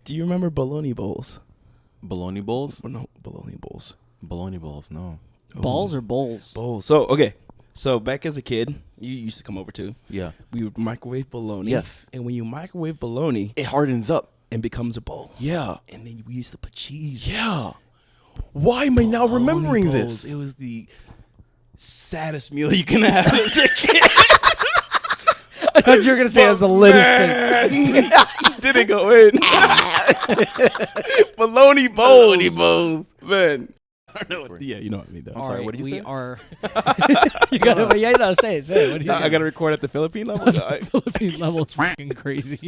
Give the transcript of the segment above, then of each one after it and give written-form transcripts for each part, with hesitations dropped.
Do you remember bologna bowls? Bologna bowls? Oh, no, bologna bowls. Bologna bowls, no. Balls or bowls? Bowls. So, okay. So, back as a kid, you used to come over too. Yeah. We would microwave bologna. Yes. And when you microwave bologna, It hardens up. it becomes a bowl. Yeah. And then we used to put cheese. Yeah. Why am I now Bologna remembering bowls. this? It was the saddest meal you can have as a kid. I thought you were going to say it was the littest thing. Didn't go in. Bologna bowls. Bologna bowls. Man. I don't know what, yeah, you know what I mean, though. I'm sorry, what did you say? We are. You gotta, yeah, no, say it. What do you say? I got to record at the Philippine level. Philippine level is fucking crazy.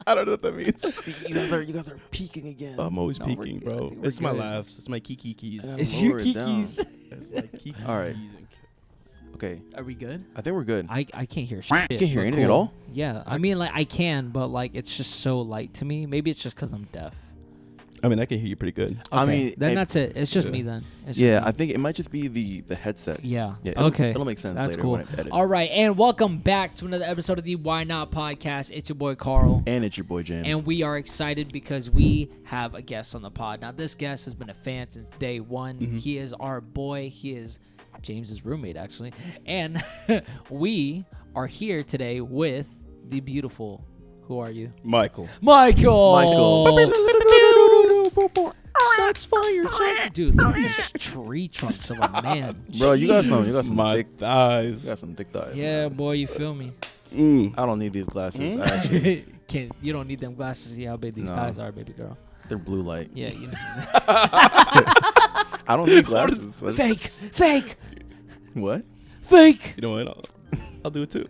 I don't know what that means. You guys are peeking again. I'm always No, peeking, I bro. think we're It's my good. laughs. It's my kikis. It's Lower your it down. kikis. It's my kikis. All right. Okay. Are we good? I think we're good. I can't hear shit. You can't hear but anything at cool. all? Yeah, I mean, like, I can, but, like, it's just so light to me. Maybe it's just because I'm deaf. I mean, I can hear you pretty good. I Okay, mean, then it- that's it. It's just Yeah. me then. It's just Yeah, me. I think it might just be the headset. Yeah. Yeah. Okay. It'll make sense That's later cool. when I edit. All right, and welcome back to another episode of the Why Not podcast. It's your boy Karl. And it's your boy James. And we are excited because we have a guest on the pod. Now, this guest has been a fan since day one. Mm-hmm. He is our boy. He is James's roommate, actually. And we are here today with the beautiful, who are you? Michael. Michael. Shots fired. Shots. Dude, look at these tree trunks of a man. Bro, you got some My thick, thighs. you got some thick thighs. Yeah, man. boy, you feel me? I don't need these glasses. I actually, You don't need them glasses to see how big these No. thighs are, baby girl. they're blue light. Yeah, you know. I don't need glasses. Fake. What? Fake. You know what? I'll do it too.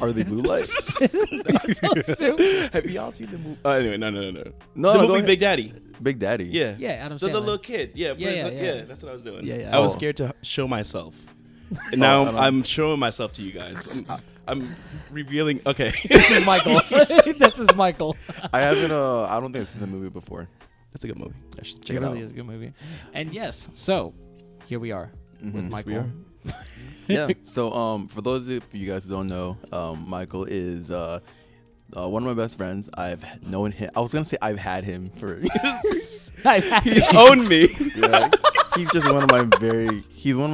Are they blue light? That's so stupid. Have y'all seen the movie? Anyway, no. No, The go movie ahead. Big Daddy. Big Daddy. Yeah. Yeah, Adam So the Sandler. little kid. Yeah. Yeah. That's what I was doing. Yeah. I was Oh. scared to show myself. And now I don't- I'm showing myself to you guys. I'm revealing. Okay. This is Michael. This is Michael. I haven't. I don't think I've seen the movie before. That's a good movie. I should It check it really out. is a good movie. And yes, so here we are with Mhm. Michael. we are. Yeah. So for those of you guys who don't know, Michael is one of my best friends. I've known him. I was gonna say I've had him for. He's owned me. Yeah. He's just one of my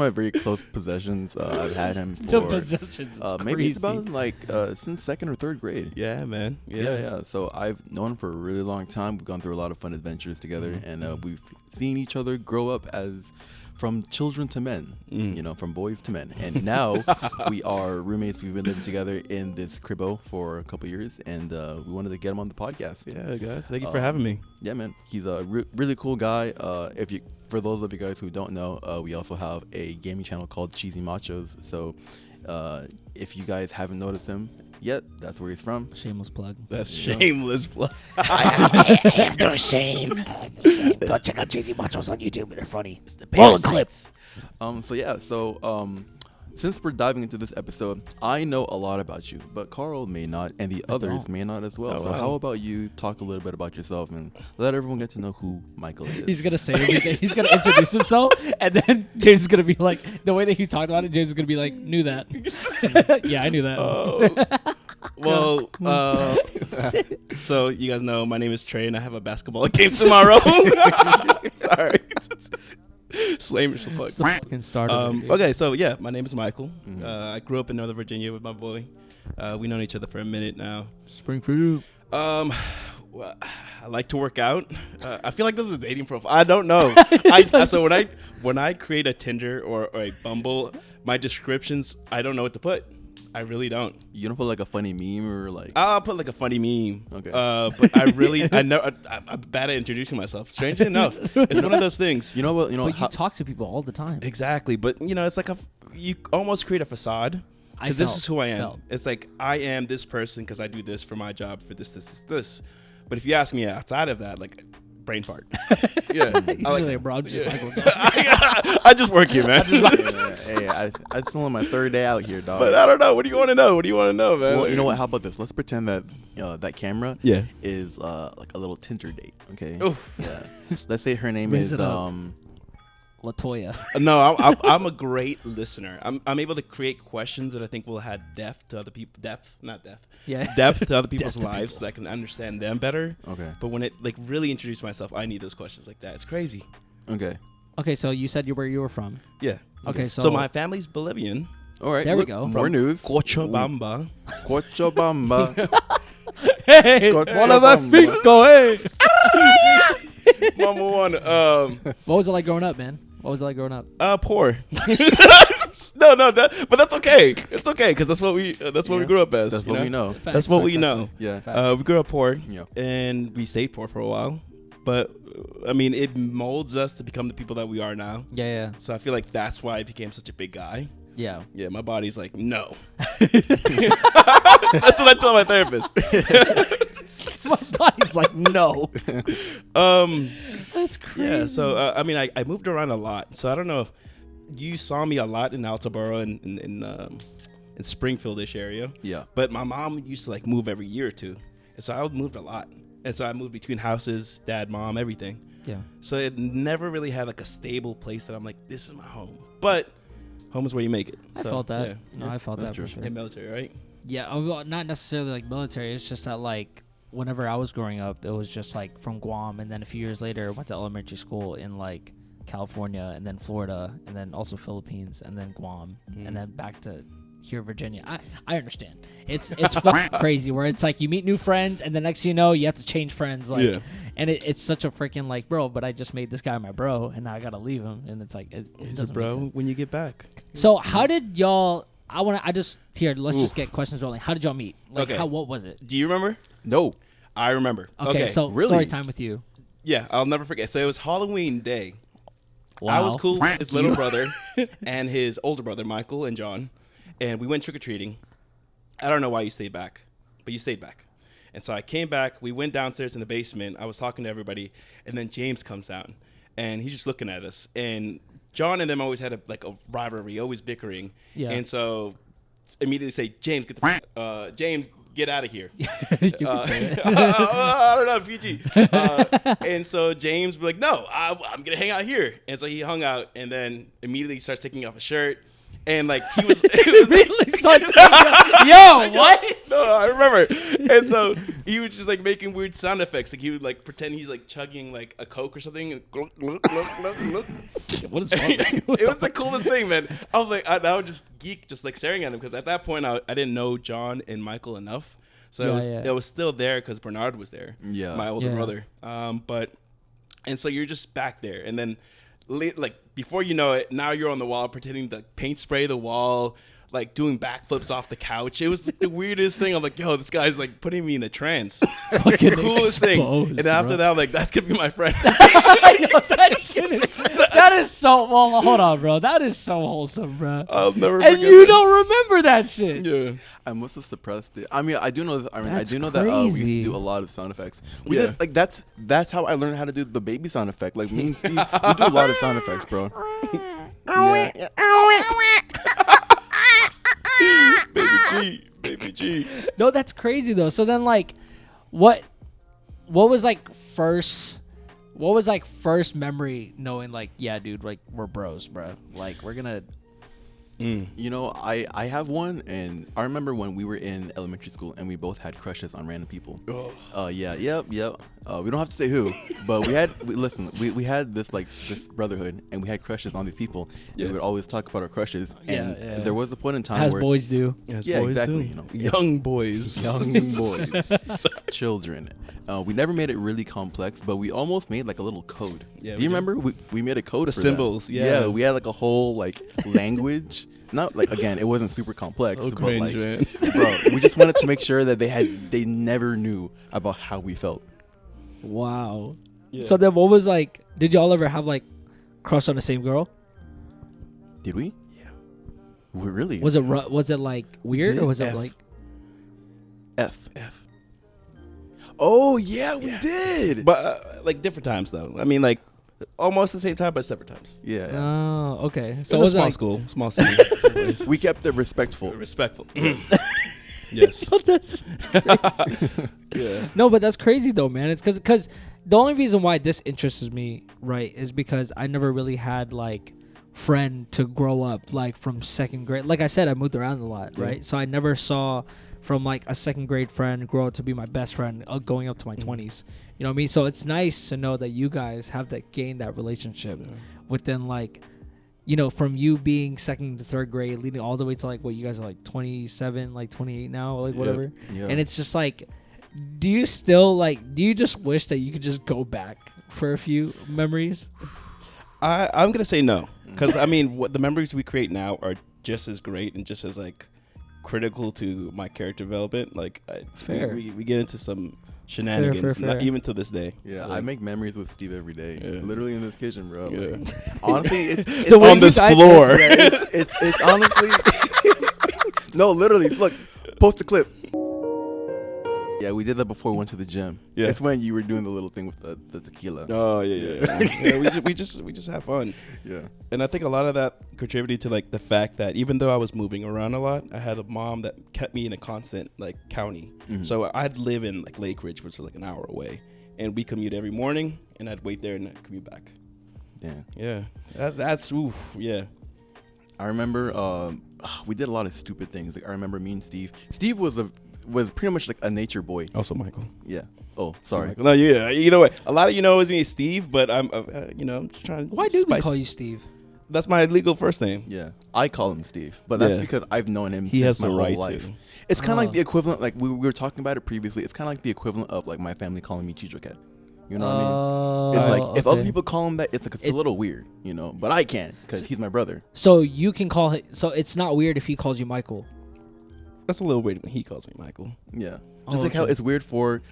very close possessions. I've had him The for possessions. Is maybe it's crazy. about like since second or third grade. Yeah, man. Yeah. So I've known him for a really long time. We've gone through a lot of fun adventures together, and we've seen each other grow up as from children to men, you know, from boys to men. And now we are roommates. We've been living together in this cribbo for a couple years, and we wanted to get him on the podcast. Yeah, guys. Thank you for having me. Yeah, man. He's a really cool guy. For those of you guys who don't know, we also have a gaming channel called Cheesy Machos. So if you guys haven't noticed him yet, that's where he's from. Shameless plug. That's shameless plug. I have no shame. Go check out Cheesy Machos on YouTube. They're funny. Roll a clip. Since we're diving into this episode, I know a lot about you, but Karl may not, and the others don't. may not as well. Oh, So wow. how about you talk a little bit about yourself and let everyone get to know who Michael is? He's gonna say everything. He's gonna introduce himself, and then James is gonna be like, the way that he talked about it. James is gonna be like, knew that. Yeah, I knew that. Well, so you guys know my name is Trey, and I have a basketball game tomorrow. Sorry. Slavish plug. Fucking started. Okay, so yeah, my name is Michael. I grew up in Northern Virginia with my boy. We've known each other for a minute now. Springfield. Well, I like to work out. I feel like this is a dating profile. I don't know. So when I create a Tinder or a Bumble, my descriptions, I don't know what to put. I really don't. You don't put like a funny meme or like. I'll put like a funny meme. Okay. But I'm bad at introducing myself. Strangely enough, it's one of those things. You know what? But you talk to people all the time. Exactly. But it's like you almost create a facade. Because this is who I am. It's like I am this person because I do this for my job for this. But if you ask me outside of that, like brain fart. Yeah. Usually, bro, I'm just Michael. I just work here, man. Hey, I still on my third day out here, dog. But I don't know. What do you want to know? Man? Well, you know what? How about this? Let's pretend that that camera Yeah. is like a little Tinder date. Okay. Oof. Yeah. Let's say her name Raise is it up. Latoya. No, I'm a great listener. I'm able to create questions that I think will add depth to other people. Depth, not depth. Yeah. Depth to other people's Depth to lives, people. so I can understand them better. Okay. But when it like really introduce myself, I need those questions like that. It's crazy. Okay. Okay, so you said where you were from. Yeah. Okay, So my family's Bolivian. All right. There we go. More news. Cochabamba. Cochabamba. Hey, Cochabamba. Mama one. What was it like growing up, man? What was it like growing up? Poor. no, but that's okay. It's okay because that's what we grew up as. That's you what know? we know. Facts, That's what facts, we facts, know. Yeah. We grew up poor, Yeah. and we stayed poor for a while. But I mean, it molds us to become the people that we are now. Yeah. So I feel like that's why I became such a big guy. Yeah. Yeah, my body's like, no. That's what I tell my therapist. My body's like, no. That's crazy. Yeah, so I mean, I moved around a lot. So I don't know if you saw me a lot in Altaboro and in Springfield-ish area. Yeah. But my mom used to like move every year or two. And so I moved a lot. And so I moved between houses, dad, mom, everything. Yeah. So it never really had like a stable place that I'm like, this is my home. But home is where you make it. I So, felt that. Yeah. No, I felt That's that true. for sure. In military, right? Yeah, well, not necessarily like military. It's just that like whenever I was growing up, it was just like from Guam, and then a few years later, I went to elementary school in like California, and then Florida, and then also Philippines, and then Guam, and then back to here, Virginia. I understand. It's fucking crazy where it's like you meet new friends, and the next thing you know, you have to change friends. Like, Yeah. and it's such a freaking like, bro. But I just made this guy my bro, and now I gotta leave him, and it's like it He's a doesn't make bro sense. when you get back. So how did y'all? Let's just get questions rolling. How did y'all meet? Like, Okay. what was it? Do you remember? No. I remember. Okay, so really? story time with you. Yeah, I'll never forget. So it was Halloween day. Wow. I was cool with his little You. brother and his older brother, Michael and John. And we went trick-or-treating. I don't know why you stayed back, but you stayed back. And so I came back. We went downstairs in the basement. I was talking to everybody. And then James comes down. And he's just looking at us. And John and them always had a rivalry, always bickering. Yeah. And so immediately say, James, James, get out of here. You can say it. I don't know, PG. And so James was like, no, I'm going to hang out here. And so he hung out and then immediately starts taking off his shirt. And like he was, Really starts yo, what? No, I remember. And so he was just like making weird sound effects. Like he would like pretend he's like chugging like a Coke or something. And glug, glug, glug, glug, glug. What is wrong with you? It was the coolest thing, man. I was like, I would just geek, just like staring at him because at that point I didn't know John and Michael enough, so it was still there because Bernard was there, my older brother. And so you're just back there, and then like before you know it, now you're on the wall pretending to paint spray the wall, like doing backflips off the couch. It was like the weirdest thing. I'm like, yo, this guy's like putting me in a trance. Fucking Coolest thing. exposed, And then after that, I'm like, that's gonna be my friend. That is so well. Hold on, bro. That is so wholesome, bro. I'll never And forget you that. don't remember that shit. Yeah. I must have suppressed it. I mean, I do know. I That's do know that we used crazy. to do a lot of sound effects. We Yeah. did like that's how I learned how to do the baby sound effect. Like me and Steve, we do a lot of sound effects, bro. Yeah. Baby G. No, that's crazy though. So then, like, what was like first? What was like first memory knowing like, yeah, dude, like we're bros, bro. Like we're gonna. You know, I have one, and I remember when we were in elementary school and we both had crushes on random people. Yep. We don't have to say who, but we had this brotherhood, and we had crushes on these people. Yeah. We would always talk about our crushes, and Yeah. there was a point in time As where boys do. As Yeah, boys exactly, do. you know. Young boys. young boys, children. We never made it really complex, but we almost made like a little code. Yeah, Do we you did. remember? We made a code The for symbols, that. yeah. We had like a whole like language. Not like, again, it wasn't super complex, So but cringe, like, man. bro, we just wanted to make sure that they never knew about how we felt. Wow. Yeah. So then, what was like? Did y'all ever have like crush on the same girl? Did we? Yeah. We really? Was it like weird, or was it F. like? F. Oh yeah, we did. But like different times though. I mean, like almost the same time, but separate times. Yeah. Oh, okay. It So was a small like, school, small city. We kept it respectful. Respectful. Yes. That's crazy. Yeah. No, but that's crazy though, man. It's because The only reason why this interests me, right, is because I never really had like friend to grow up like from second grade. Like I said, I moved around a lot, right? So I never saw from like a second grade friend grow up to be my best friend going up to my 20s. You know what I mean? So it's nice to know that you guys have that gained that relationship within like, you know, from you being second to third grade leading all the way to like what you guys are like 27, like 28 now, like whatever. Yeah. And it's just like, do you just wish that you could just go back for a few memories? I'm gonna say no, because I mean, what the memories we create now are just as great and just as like critical to my character development. Like, fair. We get into some shenanigans, fair. Not even to this day. Yeah, like, I make memories with Steve every day, literally in this kitchen, bro. Yeah. Like, honestly, it's on this floor. It's honestly no, literally. Look, post the clip. Yeah, we did that before we went to the gym. Yeah, it's when you were doing the little thing with the tequila. Oh yeah. We just have fun. Yeah, and I think a lot of that contributed to like the fact that even though I was moving around a lot, I had a mom that kept me in a constant like county. So I'd live in like Lake Ridge, which is like an hour away, and we commute every morning, and I'd wait there and I'd commute back. Yeah. That's oof. Yeah. I remember we did a lot of stupid things. Like I remember me and Steve. Steve was pretty much like a nature boy. Also Michael. Yeah. Oh, sorry. No, yeah. Either way, a lot of is me Steve, but I'm I'm just trying. Why do we call you Steve? That's my legal first name. Yeah, I call him Steve, but that's because I've known him. He since has my the right whole life. to. It's kind of like the equivalent. Like we were talking about it previously. It's kind of like the equivalent of like my family calling me Chijoket. You know what I mean? It's like if other people call him that, it's like it's a little weird, but I can't because he's my brother. So you can call him. So it's not weird if he calls you Michael. That's a little weird when he calls me Michael. Yeah. Just like how it's weird for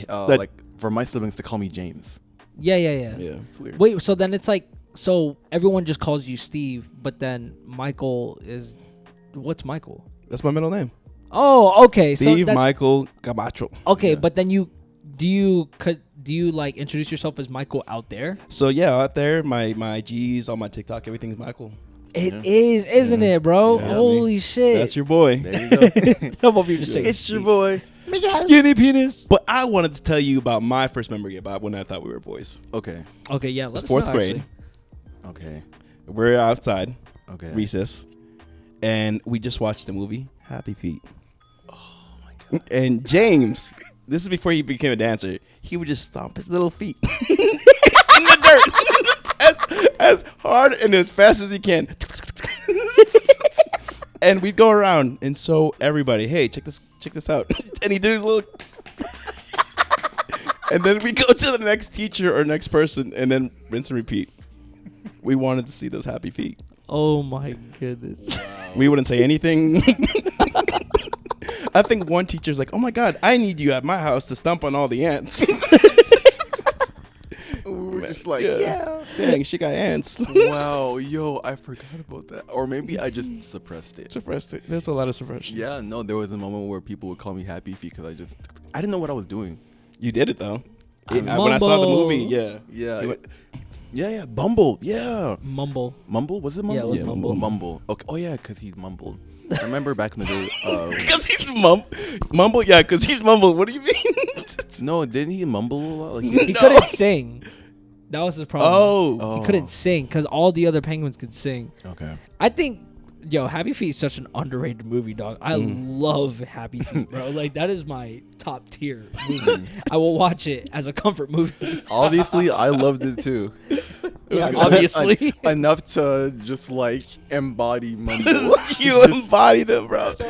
like for my siblings to call me James. Yeah. It's weird. Wait, so then it's like, so everyone just calls you Steve, but then Michael is, what's Michael? That's my middle name. Oh, okay. Steve Michael Camacho. Okay, but then do you like introduce yourself as Michael out there? So yeah, out there, my G's on my TikTok, everything's Michael. It is, isn't it, bro? Yeah, Holy shit. That's your boy. There you go. I'm over here just saying it's your boy. Skinny penis. But I wanted to tell you about my first memory about when I thought we were boys. Okay, yeah. Let's fourth know, grade. Actually. Okay. We're outside. Okay. Recess. And we just watched the movie Happy Feet. Oh my god. And James, this is before he became a dancer, he would just stomp his little feet in the dirt as hard and as fast as he can. And we'd go around and show everybody, hey, check this out. And he did his little and then we go to the next teacher or next person and then rinse and repeat. We wanted to see those happy feet. Oh my goodness. Wow. We wouldn't say anything. I think one teacher's like, oh my God, I need you at my house to stomp on all the ants. We were just like, yeah. Dang, she got ants. Wow, yo, I forgot about that. Or maybe I just suppressed it. There's a lot of suppression. Yeah, no, there was a moment where people would call me Happy Feet because I didn't know what I was doing. You did it though. When I saw the movie, yeah. Yeah, Bumble, yeah. Mumble? Was it Mumble? Yeah, it was Mumble. Mumble. Okay. Oh yeah, because he's mumbled. I remember back in the day. Because he's mumble. Yeah, because he's mumbled. What do you mean? No, didn't he mumble a lot? Like, he couldn't sing. That was his problem. Oh. He couldn't sing because all the other penguins could sing. Okay. I think, Happy Feet is such an underrated movie, dog. I love Happy Feet, bro. Like, that is my top tier movie. I will watch it as a comfort movie. Obviously, I loved it too. Yeah, obviously. Enough to just like embody mumble. You embodied it, bro. So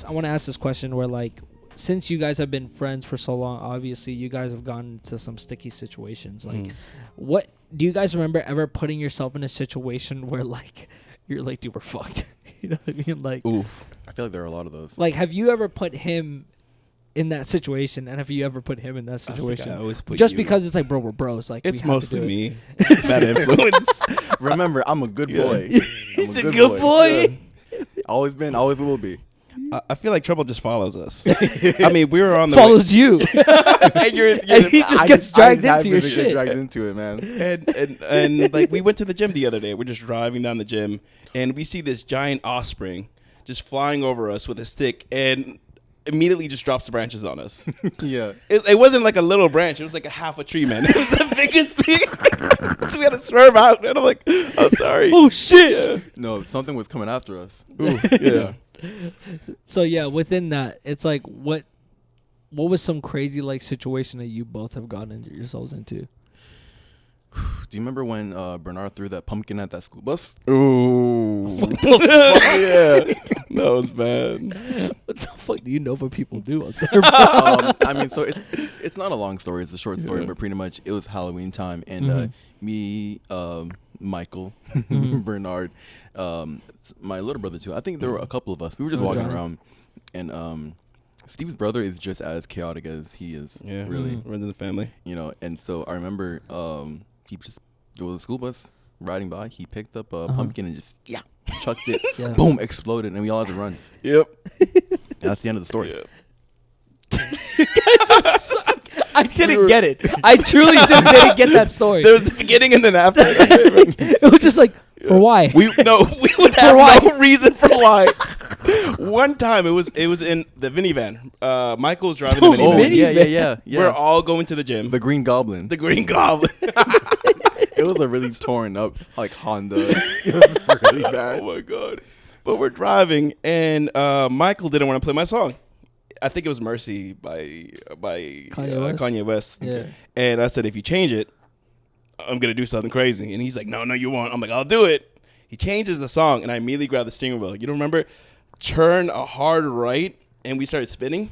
I want to ask this question where, like, since you guys have been friends for so long, obviously you guys have gone into some sticky situations. Like, what do you guys remember ever putting yourself in a situation where, like, you're like, dude, we're fucked? You know what I mean? Like, oof. I feel like there are a lot of those. Like, have you ever put him in that situation, and have you ever put him in that situation? I always put just you. because it's like, bro, we're bros. Like, it's we have mostly to do me. Bad influence. Remember, I'm a good boy. He's a good boy. Yeah. Always been, always will be. I feel like trouble just follows us. I mean, we were on the follows you, and he just gets dragged into your shit. Dragged into it, man. And like we went to the gym the other day. We're just driving down the gym, and we see this giant osprey just flying over us with a stick. And immediately just drops the branches on us. Yeah. It wasn't like a little branch. It was like a half a tree, man. It was the biggest thing. So we had to swerve out. And I'm like, I'm sorry. Oh, shit. Yeah. No, something was coming after us. Ooh, yeah. So yeah, within that, it's like what was some crazy like situation that you both have gotten into yourselves into? Do you remember when Bernard threw that pumpkin at that school bus? Ooh. What the fuck? Yeah. That was bad. What the fuck do you know what people do out there? I mean, so it's not a long story. It's a short story, but pretty much it was Halloween time, and me, Michael, Bernard, my little brother too. I think there were a couple of us. We were just walking around, and Steve's brother is just as chaotic as he is. Yeah, really runs in the family. You know, and so I remember there was a school bus riding by. He picked up a pumpkin and just chucked it. Boom, exploded, and we all had to run. Yep. That's the end of the story. Yep. You guys are I didn't get it. I truly just didn't get that story. There was the beginning and then after. It was just like, for why? We would have no reason for why. One time it was in the minivan. Michael was driving the minivan. Yeah. We're all going to the gym. The Green Goblin. The Green Goblin. It was a really torn up like Honda. It was really bad. Oh my god. But we're driving and Michael didn't want to play my song. I think it was Mercy by Kanye West. Yeah. And I said, if you change it, I'm going to do something crazy. And he's like, no, you won't. I'm like, I'll do it. He changes the song, and I immediately grab the steering wheel. You don't remember? Turn a hard right, and we started spinning.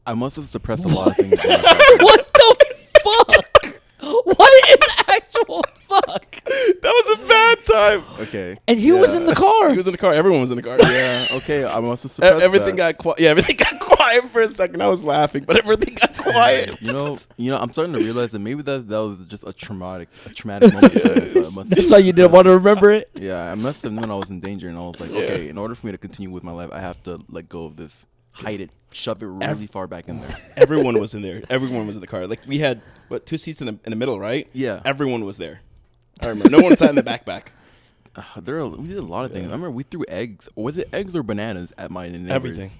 I must have suppressed a lot of things. What the fuck? What in the actual fuck? That was a bad time. Okay. And he was in the car. He was in the car. Everyone was in the car. Yeah. Okay. I must have suppressed everything got quiet. Yeah, everything got quiet for a second. I was laughing, but everything got quiet. You know, I'm starting to realize that maybe that was just a traumatic moment. That's why you didn't want to remember it? Yeah, I must have known I was in danger, and I was like, okay, in order for me to continue with my life, I have to let go of this, hide it, shove it really far back in there. Everyone was in there. Everyone was in the car. Like we had two seats in the middle, right? Yeah. Everyone was there. I remember. No one sat in the backpack. We did a lot of things. I remember we threw eggs. Was it eggs or bananas at my neighbors? Everything.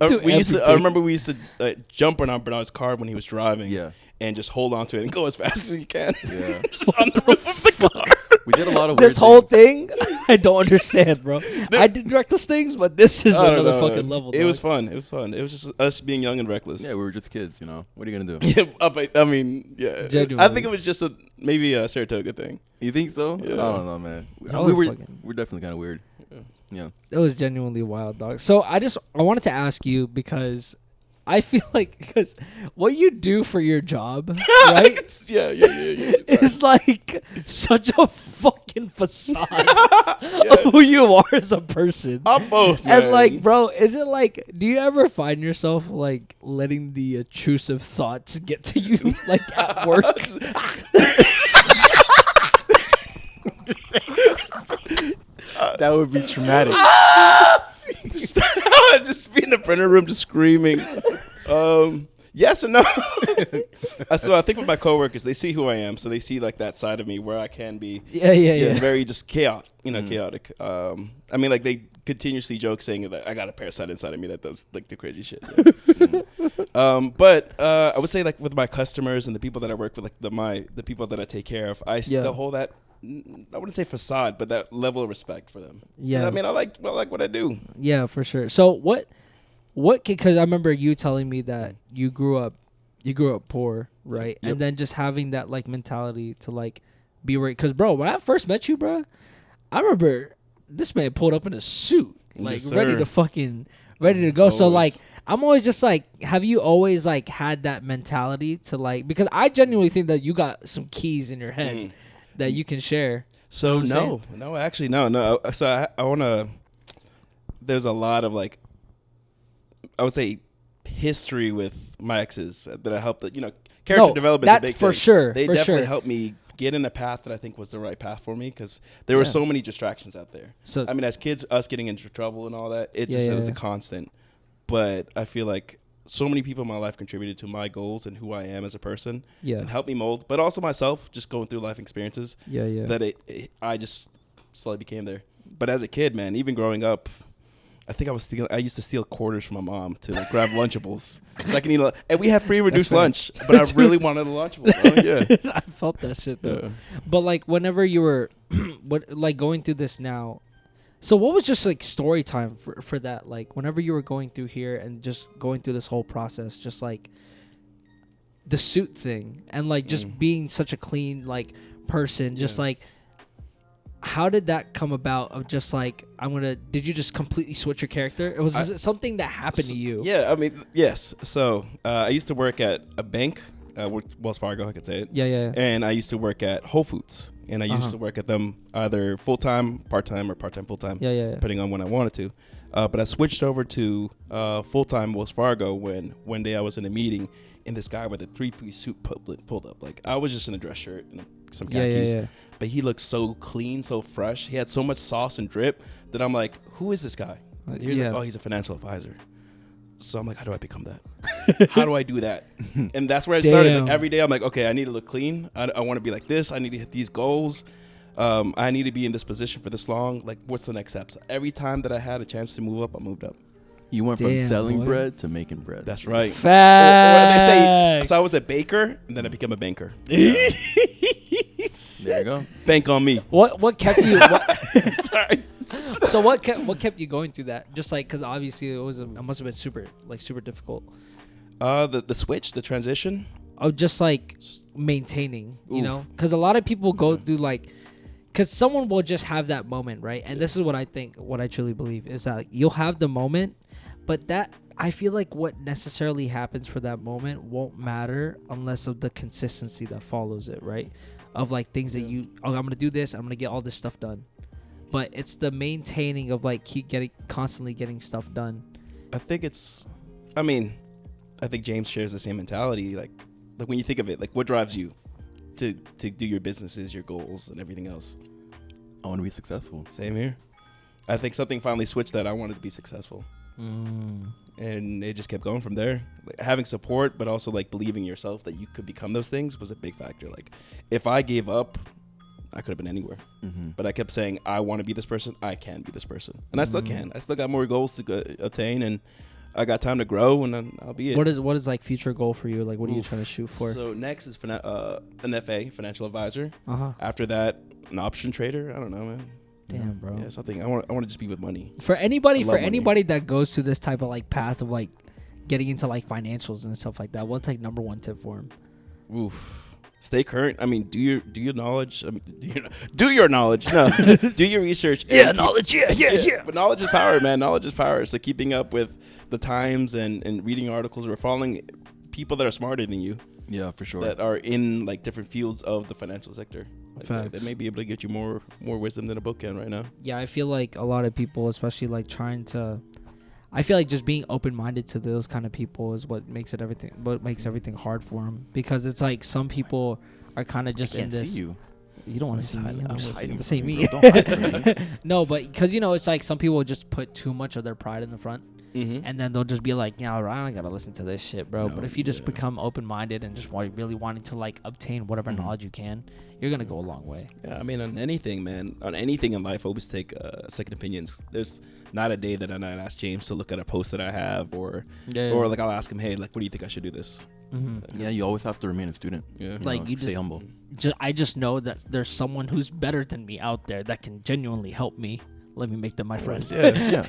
I remember we used to jump on Bernard's car when he was driving. Yeah. And just hold on to it and go as fast as you can. Yeah. Just on the roof of the car. We did a lot of this weird whole things. thing, I don't understand, bro. I did reckless things, but this is another fucking level. It was fun. It was fun. It was just us being young and reckless. Yeah, we were just kids, you know. What are you gonna do? Yeah, I mean, yeah. Genuinely. I think it was just maybe a Saratoga thing. You think so? Yeah. I don't know, man. We're definitely kind of weird. Yeah. It was genuinely wild, dog. So I wanted to ask you because I feel like because what you do for your job, right? Yeah. Is like such a fucking facade of who you are as a person. I'm both, man. And like, bro, is it like, do you ever find yourself like letting the intrusive thoughts get to you, like at work? That would be traumatic. Just be in the printer room, just screaming. Yes and no. So I think with my coworkers, they see who I am, so they see like that side of me where I can be. Yeah. Very just chaotic. Chaotic. I mean, like they continuously joke saying that I got a parasite inside of me that does like the crazy shit. Yeah. But I would say like with my customers and the people that I work with, like the people that I take care of, I still hold that. I wouldn't say facade, but that level of respect for them. Yeah. I mean, I like what I do. Yeah, for sure. So what? Because I remember you telling me that you grew up poor, right? Yep. And then just having that like mentality to like be right. Because bro, when I first met you, bro, I remember this man pulled up in a suit, like Yes, ready to go. So like, I'm always just like, have you always like had that mentality to like? Because I genuinely think that you got some keys in your head that you can share. So no. So I want to. There's a lot of like, I would say, history with my exes that I helped. Character development is a big thing. For sure. They definitely helped me get in a path that I think was the right path for me because there were so many distractions out there. So I mean, as kids, us getting into trouble and all that, it was a constant. But I feel like so many people in my life contributed to my goals and who I am as a person. Yeah. And helped me mold, but also myself, just going through life experiences. Yeah. That I just slowly became there. But as a kid, man, even growing up, I think I used to steal quarters from my mom to like grab Lunchables. Like, and we had free reduced lunch, but I really wanted a Lunchable. Oh, yeah. I felt that shit though. Yeah. But like whenever you were, like going through this now, so what was just like story time for that? Like whenever you were going through here and just going through this whole process, just like the suit thing and like just being such a clean like person, just like. How did that come about of just like did you just completely switch your character? Was it something that happened to you? Yeah, I mean, yes. So I used to work at a bank, Wells Fargo, I could say it. Yeah. And I used to work at Whole Foods. And I used to work at them either full-time, part-time, or part-time, full-time. Yeah. Depending on when I wanted to. But I switched over to full-time Wells Fargo when one day I was in a meeting and this guy with a 3-piece suit pulled up. Like, I was just in a dress shirt and some khakis. Yeah. But he looked so clean, so fresh. He had so much sauce and drip that I'm like, who is this guy? He's like, oh, he's a financial advisor. So I'm like, how do I become that? How do I do that? And that's where I started. Like, every day I'm like, okay, I need to look clean. I want to be like this. I need to hit these goals. I need to be in this position for this long. Like, what's the next steps? Every time that I had a chance to move up, I moved up. You went from selling bread to making bread. That's right. Facts. They say, so I was a baker, and then I became a banker. There you go. Bank on me. What kept you? Sorry. So what kept you going through that? Just like because obviously it must have been super difficult. The switch, the transition. Oh, just like maintaining, you know, because a lot of people go through like, because someone will just have that moment, right? And this is what I think, what I truly believe is that like, you'll have the moment, but that I feel like what necessarily happens for that moment won't matter unless of the consistency that follows it, right? Of like things that I'm gonna do this, I'm gonna get all this stuff done, but it's the maintaining of like constantly getting stuff done. I think James shares the same mentality. Like when you think of it, like what drives you to do your businesses, your goals, and everything else? I want to be successful. Same here. I think something finally switched that I wanted to be successful. And it just kept going from there. Like, having support, but also like believing yourself that you could become those things was a big factor. Like if I gave up, I could have been anywhere. But I kept saying, I want to be this person. I can be this person. And I still can. I still got more goals to obtain, and I got time to grow, and then I'll be it. What is like future goal for you? Like what are you trying to shoot for? So next is an FA, financial advisor. After that, an option trader. I don't know, man. Damn, bro. Yeah, something. I want to just be with money. For anybody that goes through this type of like path of like getting into like financials and stuff like that, what's like number one tip for him? Oof. Stay current. I mean, do your knowledge. I mean, do your knowledge. No, do your research. Knowledge. Yeah. But knowledge is power, man. Knowledge is power. So keeping up with the times and reading articles or following people that are smarter than you. Yeah, for sure. That are in like different fields of the financial sector. Like, they may be able to get you more wisdom than a book can right now. Yeah, I feel like a lot of people, especially like I feel like just being open-minded to those kind of people is what makes everything hard for them, because it's like some people are kind of just in this. See you. You don't want to see me. I'm just hiding to see me. Don't hide from me. No, but because it's like some people just put too much of their pride in the front. And then they'll just be like, yeah, I don't gotta listen to this shit, bro. But if you just become open-minded and just really wanting to like obtain whatever knowledge you can, you're gonna go a long way. Yeah, I mean, on anything, man, on anything in life, always take second opinions. There's not a day that I not ask James to look at a post that I have, or like I'll ask him, hey, like, what do you think I should do this? Yeah, you always have to remain a student. Yeah, you stay humble. I just know that there's someone who's better than me out there that can genuinely help me. Let me make them my friends. Yeah.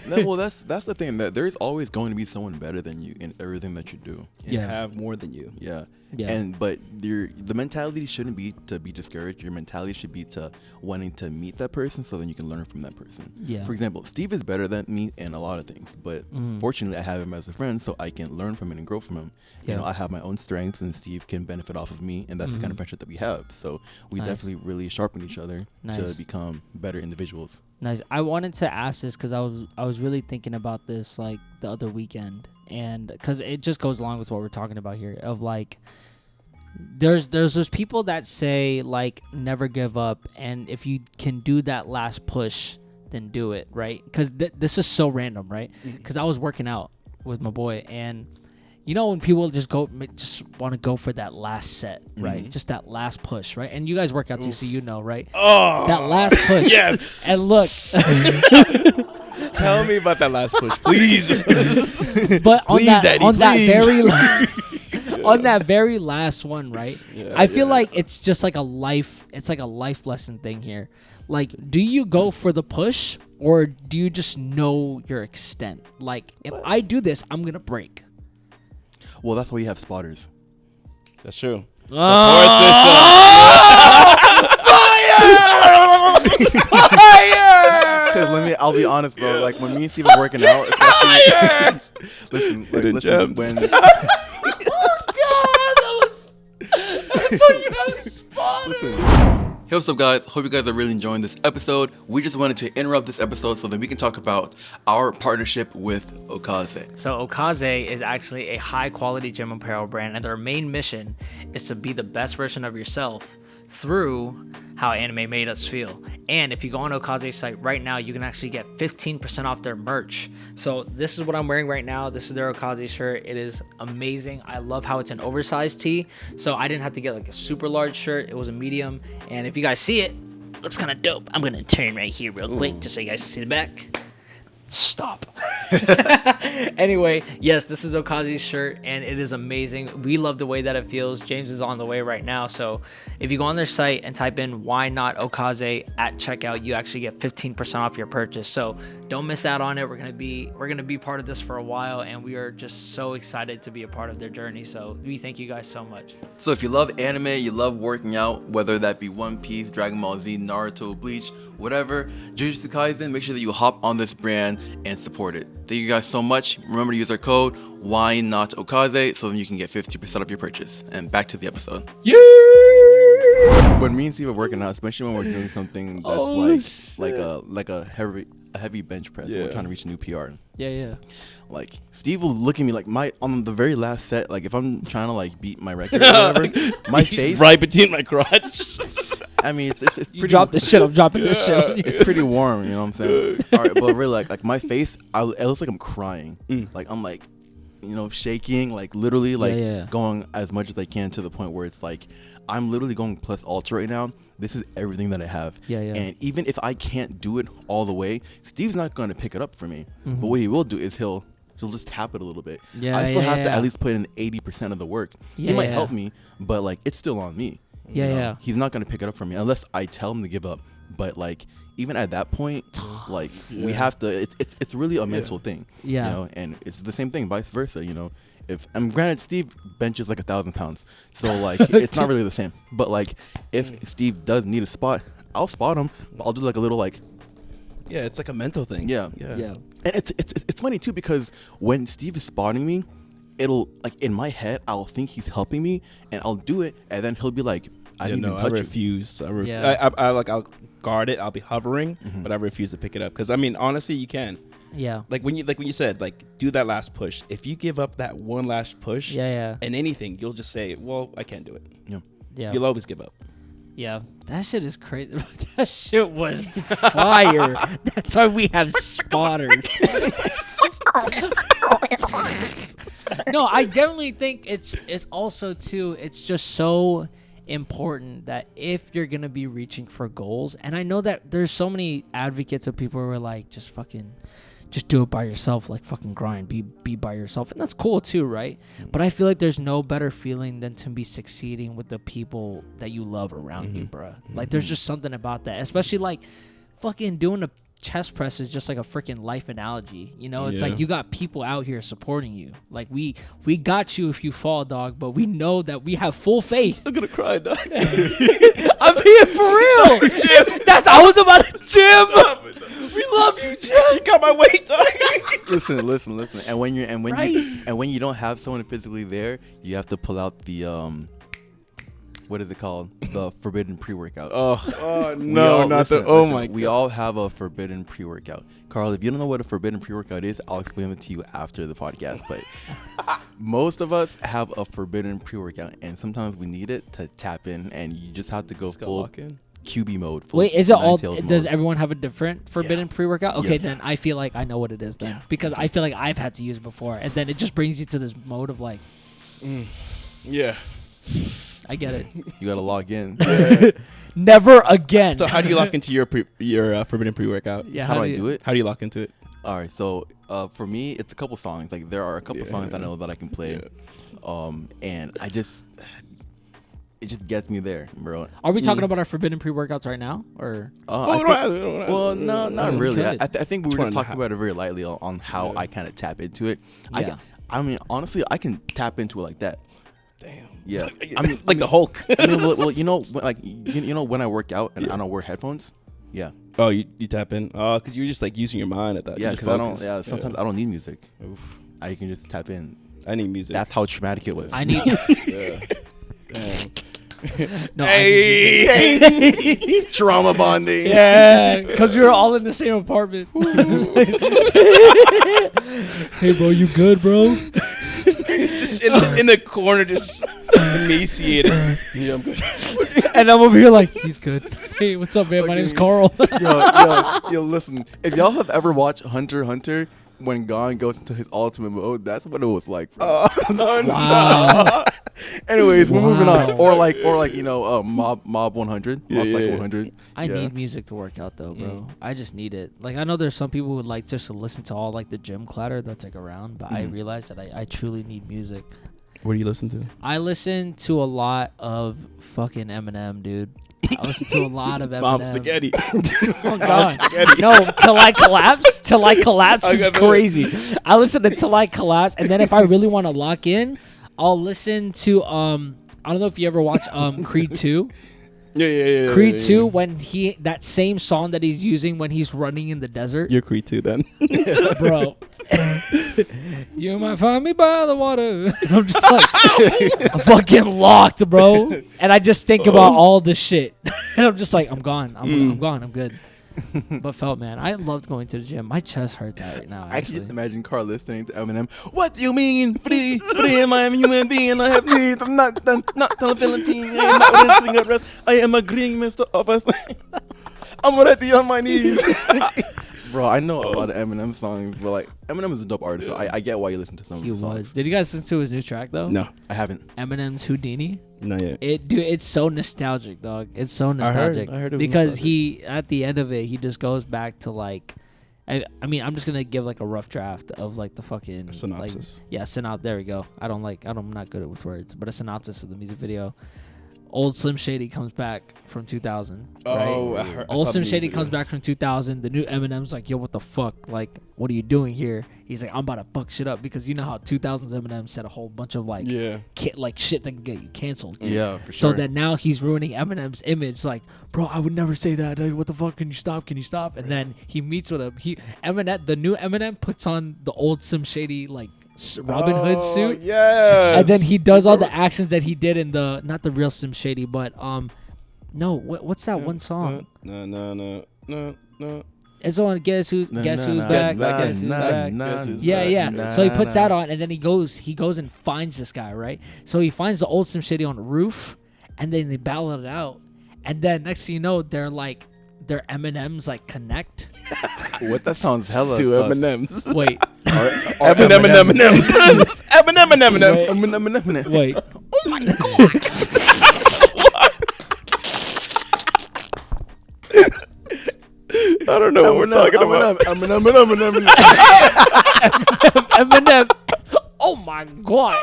Well, that's the thing, that there's always going to be someone better than you in everything that you do. And have more than you. Yeah. But the mentality shouldn't be to be discouraged. Your mentality should be to wanting to meet that person so then you can learn from that person. Yeah. For example, Steve is better than me in a lot of things, but fortunately I have him as a friend so I can learn from him and grow from him. Yeah. I have my own strengths and Steve can benefit off of me, and that's the kind of friendship that we have. So we definitely really sharpen each other to become better individuals. Nice. I wanted to ask this because I was really thinking about this like the other weekend, and because it just goes along with what we're talking about here of like there's those people that say like never give up, and if you can do that last push, then do it, right? Because this is so random, right? Because I was working out with my boy, and when people just want to go for that last set, right? Just that last push, right? And you guys work out too, so right? Oh, that last push. Yes. And look, Tell me about that last push, please. But on Please, that, Daddy, on that please. very on that very last one, right? Yeah, I feel like it's just like a life lesson thing here. Like, do you go for the push or do you just know your extent? Like, if I do this, I'm gonna break. Well, that's why you have spotters. That's true. Fire! Because I'll be honest, bro. Like when me and Steve are working out, especially, listen, when Hey, what's up, guys? Hope you guys are really enjoying this episode. We just wanted to interrupt this episode so that we can talk about our partnership with WHYNOTOKAZE. So WHYNOTOKAZE is actually a high-quality gym apparel brand, and their main mission is to be the best version of yourself through how anime made us feel. And if you go on WHYNOTOKAZE's site right now, you can actually get 15% off their merch. So this is what I'm wearing right now. This is their WHYNOTOKAZE shirt. It is amazing. I love how it's an oversized tee. So I didn't have to get like a super large shirt. It was a medium. And if you guys see it, looks kind of dope. I'm going to turn right here real quick just so you guys can see the back. Stop. Anyway, yes, this is WHYNOTOKAZE's shirt and it is amazing. We love the way that it feels. James is on the way right now, so if you go on their site and type in why not WHYNOTOKAZE at checkout, you actually get 15% off your purchase. So don't miss out on it. We're gonna be part of this for a while, and we are just so excited to be a part of their journey. So we thank you guys so much. So if you love anime, you love working out, whether that be One Piece, Dragon Ball Z, Naruto, Bleach, whatever, Jujutsu Kaisen, make sure that you hop on this brand and support it. Thank you guys so much. Remember to use our code WHYNOTOKAZE so then you can get 50% off your purchase. And back to the episode. Yeah. When me and Steve are working out, especially when we're doing something that's like a heavy bench press, and we're trying to reach a new PR. Yeah. Like Steve will look at me like on the very last set, like if I'm trying to like beat my record or whatever, my face right between my crotch. I mean, it's pretty. You drop this shit. I'm dropping this shit. It's pretty warm, you know what I'm saying? All right, but really, like my face, it looks like I'm crying. Like I'm like, shaking, like literally, like going as much as I can to the point where it's like I'm literally going plus ultra right now. This is everything that I have. Yeah. And even if I can't do it all the way, Steve's not going to pick it up for me. But what he will do is he'll just tap it a little bit. I still have to at least put in 80% of the work. He might help me, but like it's still on me. Yeah. He's not going to pick it up for me unless I tell him to give up. But like even at that point, like we have to. It's really a mental thing. Yeah. And it's the same thing, vice versa. If granted, Steve benches like 1,000 pounds, so like it's not really the same. But like if Steve does need a spot, I'll spot him. But I'll do like a little like. Yeah, it's like a mental thing. Yeah. And it's funny too because when Steve is spotting me, it'll like in my head I'll think he's helping me and I'll do it and then he'll be like, I didn't even touch refuse. I'll guard it. I'll be hovering, but I refuse to pick it up because I mean honestly you can. Yeah. Like when you said like do that last push. If you give up that one last push, and anything, you'll just say, well, I can't do it. Yeah. You'll always give up. Yeah, that shit is crazy. That shit was fire. That's why we have spotters. No, I definitely think it's also too. It's just so important that if you're gonna be reaching for goals, and I know that there's so many advocates of people who are like, just do it by yourself, like fucking grind, be by yourself, and that's cool too, right? But I feel like there's no better feeling than to be succeeding with the people that you love around you, bruh. Like there's just something about that, especially like fucking doing a chest press is just like a freaking life analogy, it's like you got people out here supporting you. Like we got you if you fall, dog, but we know that we have full faith. I'm gonna cry, dog. I'm being for real. I was about to Jim. We love you, Jim. You got my weight, dog. Listen. And when you don't have someone physically there, you have to pull out the what is it called? The forbidden pre-workout. Oh no, my God. We all have a forbidden pre-workout. Carl, if you don't know what a forbidden pre-workout is, I'll explain it to you after the podcast. But most of us have a forbidden pre-workout, and sometimes we need it to tap in, and you just have to go full QB mode. Wait, is it all? Does everyone have a different forbidden pre-workout? Okay, then I feel like I know what it is then, because I feel like I've had to use it before, and then it just brings you to this mode of like, I get it. You gotta log in. Never again. So how do you lock into your forbidden pre-workout? Yeah, how do I do it? How do you lock into it? All right, so for me, it's a couple songs. Like there are a couple songs I know that I can play, and it just gets me there, bro. Are we talking about our forbidden pre-workouts right now, or? Well, no, not really. I think we were just talking half. about it very lightly on how I kind of tap into it. I mean, honestly, I can tap into it like that. Damn. Yeah, like the Hulk. I mean, well, you know, like you know, when I work out and I don't wear headphones. Yeah. Oh, you tap in? Oh, because you're just like using your mind at that. Yeah, because I don't. Yeah, sometimes I don't need music. Oof. I can just tap in. I need music. That's how traumatic it was. I need. Damn. No, Hey, trauma bonding. yeah, because we were all in the same apartment. Hey, bro, you good, bro? just in the corner, just emaciated. Yeah, I'm good. And I'm over here like, he's good. Hey, what's up, man? My name's Carl. yo, listen. If y'all have ever watched Hunter x Hunter, when Gon goes into his ultimate mode, that's what it was like. Bro. Wow. Anyways, we're moving on. Or like you know, Mob 100. Mob Psycho 100. I need music to work out though, bro. I just need it. Like I know there's some people who would like just to listen to all like the gym clatter that's like around, but I realize that I truly need music. What do you listen to? I listen to a lot of fucking Eminem, dude. I listen to a lot of Eminem. Mom spaghetti. Oh God, no! Till I collapse is crazy. I listen to Till I Collapse, and then if I really want to lock in, I'll listen to I don't know if you ever watch Creed 2. Yeah. Creed 2 when that same song that he's using when he's running in the desert. You're Creed 2 then. Bro. You might find me by the water. I'm just like I'm fucking locked, bro. And I just think about all the shit. And I'm just like, I'm gone. I'm gone. I'm good. But felt, man, I loved going to the gym. My chest hurts out right now. I can just imagine Carl listening to Eminem. What do you mean? Free am I a human being? I have needs. I'm not a Philippine. I am not a rest. I am agreeing, Mr. Officer. I'm already on my knees. Bro, I know a lot of Eminem songs, but like Eminem is a dope artist, so I get why you listen to some of his songs. Did you guys listen to his new track though? No, I haven't. Eminem's Houdini. Not yet. It's so nostalgic, dog. It's so nostalgic. I heard it was because nostalgic. he at the end of it, he just goes back to like, I mean, I'm just gonna give like a rough draft of like the fucking synopsis. There we go. I'm not good with words, but a synopsis of the music video. Old Slim Shady comes back from 2000. Oh, right? Old Slim Shady comes back from 2000. The new Eminem's like, yo, what the fuck? Like, what are you doing here? He's like, I'm about to fuck shit up because you know how 2000s Eminem said a whole bunch of like, like shit that can get you canceled. Yeah, for sure. So that now he's ruining Eminem's image. Like, bro, I would never say that. What the fuck? Can you stop? Can you stop? And then he meets with him. Eminem, the new Eminem, puts on the old Slim Shady like Robin Hood suit. Yes. And then he does all the actions that he did in the not the real Slim Shady, but what's that one song? No. It's the one Guess Who's Back. Guess Who's Back. Yeah. So he puts that on, and then he goes and finds this guy, right? So he finds the old Slim Shady on the roof, and then they battle it out, and then next thing you know, their M&Ms like connect. What? That sounds hella Two sus. M&Ms. Wait. Eminem. Wait. Oh my god. I don't know what we're talking about. Eminem. Oh my god.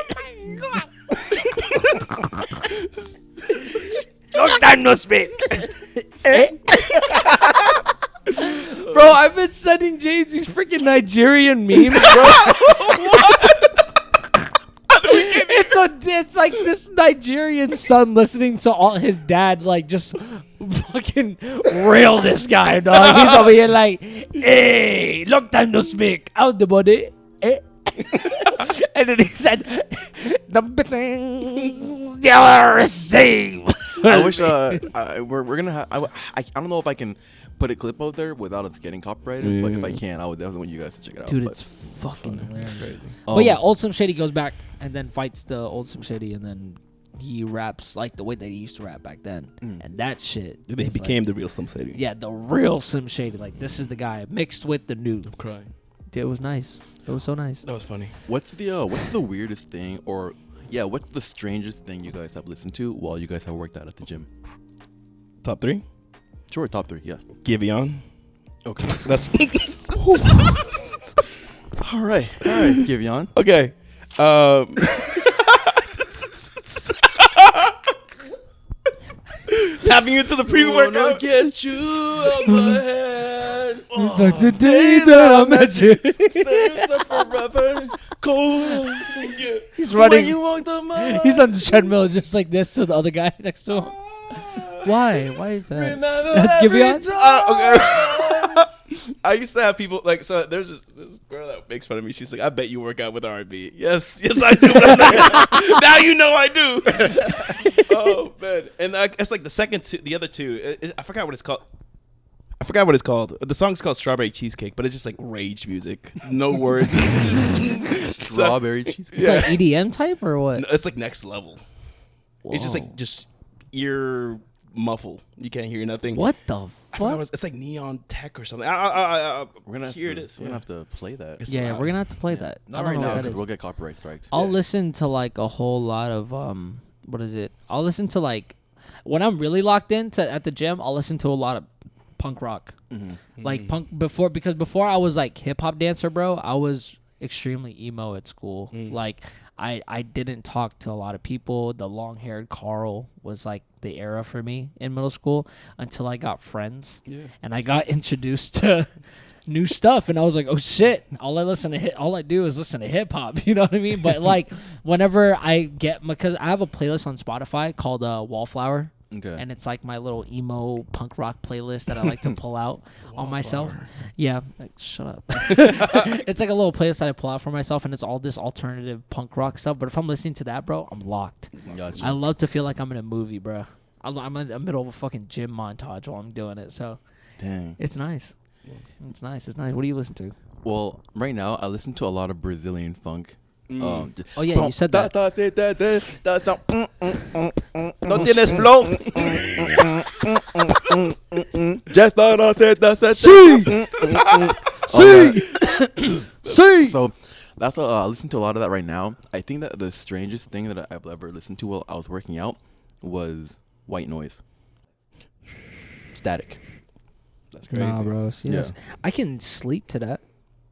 Long time no speak. Bro, I've been sending James these freaking Nigerian memes, bro. It's like this Nigerian son listening to all his dad like just fucking rail this guy, dog. He's over here like, hey, long time no speak. Out the body. And then he said, the things you receive. I wish we're gonna have. I don't know if I can put a clip out there without us getting copyrighted, but if I can, I would definitely want you guys to check it out. Dude, it's fucking hilarious. Oh. But yeah, Old Slim Shady goes back and then fights the Old Slim Shady, and then he raps like the way that he used to rap back then. And that shit. He became the real Slim Shady. Yeah, the real Slim Shady. Like, this is the guy mixed with the new. I'm crying. Dude, it was nice. It was so nice. That was funny. What's the weirdest thing, or what's the strangest thing you guys have listened to while you guys have worked out at the gym? Top 3? Sure, top 3. Yeah. Giveon. Okay. That's All right. Giveon. Okay. Tapping into the pre-workout. Get you out the head. It's like the day that I met you. Forever cold. He's running. When you walk the mile. He's on the treadmill just like this to the other guy next to him. Why? Why is that? That's Giveon? Okay. I used to have people like, so there's this girl that makes fun of me. She's like, I bet you work out with R&B. Yes, I do. Now you know I do. Oh man, and it's like the other two. I forgot what it's called. The song's called Strawberry Cheesecake, but it's just like rage music. No words. Strawberry cheesecake. It's like EDM type or what? It's like next level. Whoa. It's just like ear muffle. You can't hear nothing. What the fuck? It's like neon tech or something. We're gonna We're it is. gonna have to play that. It's Yeah, loud. we're gonna have to play that. Not I don't right know now what that because is. we'll get copyright striked. I'll listen to like a whole lot of what is it? I'll listen to like when I'm really locked into at the gym. I'll listen to a lot of punk rock, like punk because before I was like hip hop dancer, bro. I was extremely emo at school. Like I didn't talk to a lot of people. The long haired Karl was like the era for me in middle school until I got friends and I got introduced to new stuff and I was like, oh shit, all I do is listen to hip hop. You know what I mean? But like whenever I get, because I have a playlist on Spotify called Wallflower. Okay. And it's like my little emo punk rock playlist that I like to pull out on myself. Yeah, like, shut up. It's like a little playlist that I pull out for myself, and it's all this alternative punk rock stuff. But if I'm listening to that, bro, I'm locked. Gotcha. I love to feel like I'm in a movie, bro. I'm in the middle of a fucking gym montage while I'm doing it. So Dang. it's nice. It's nice. What do you listen to? Well, right now I listen to a lot of Brazilian funk. Oh yeah, you said that. No tienes flow. See. So that's I listen to a lot of that right now. I think that the strangest thing that I've ever listened to while I was working out was white noise, static. That's crazy. Nah, bro. See, Yeah. I can sleep to that.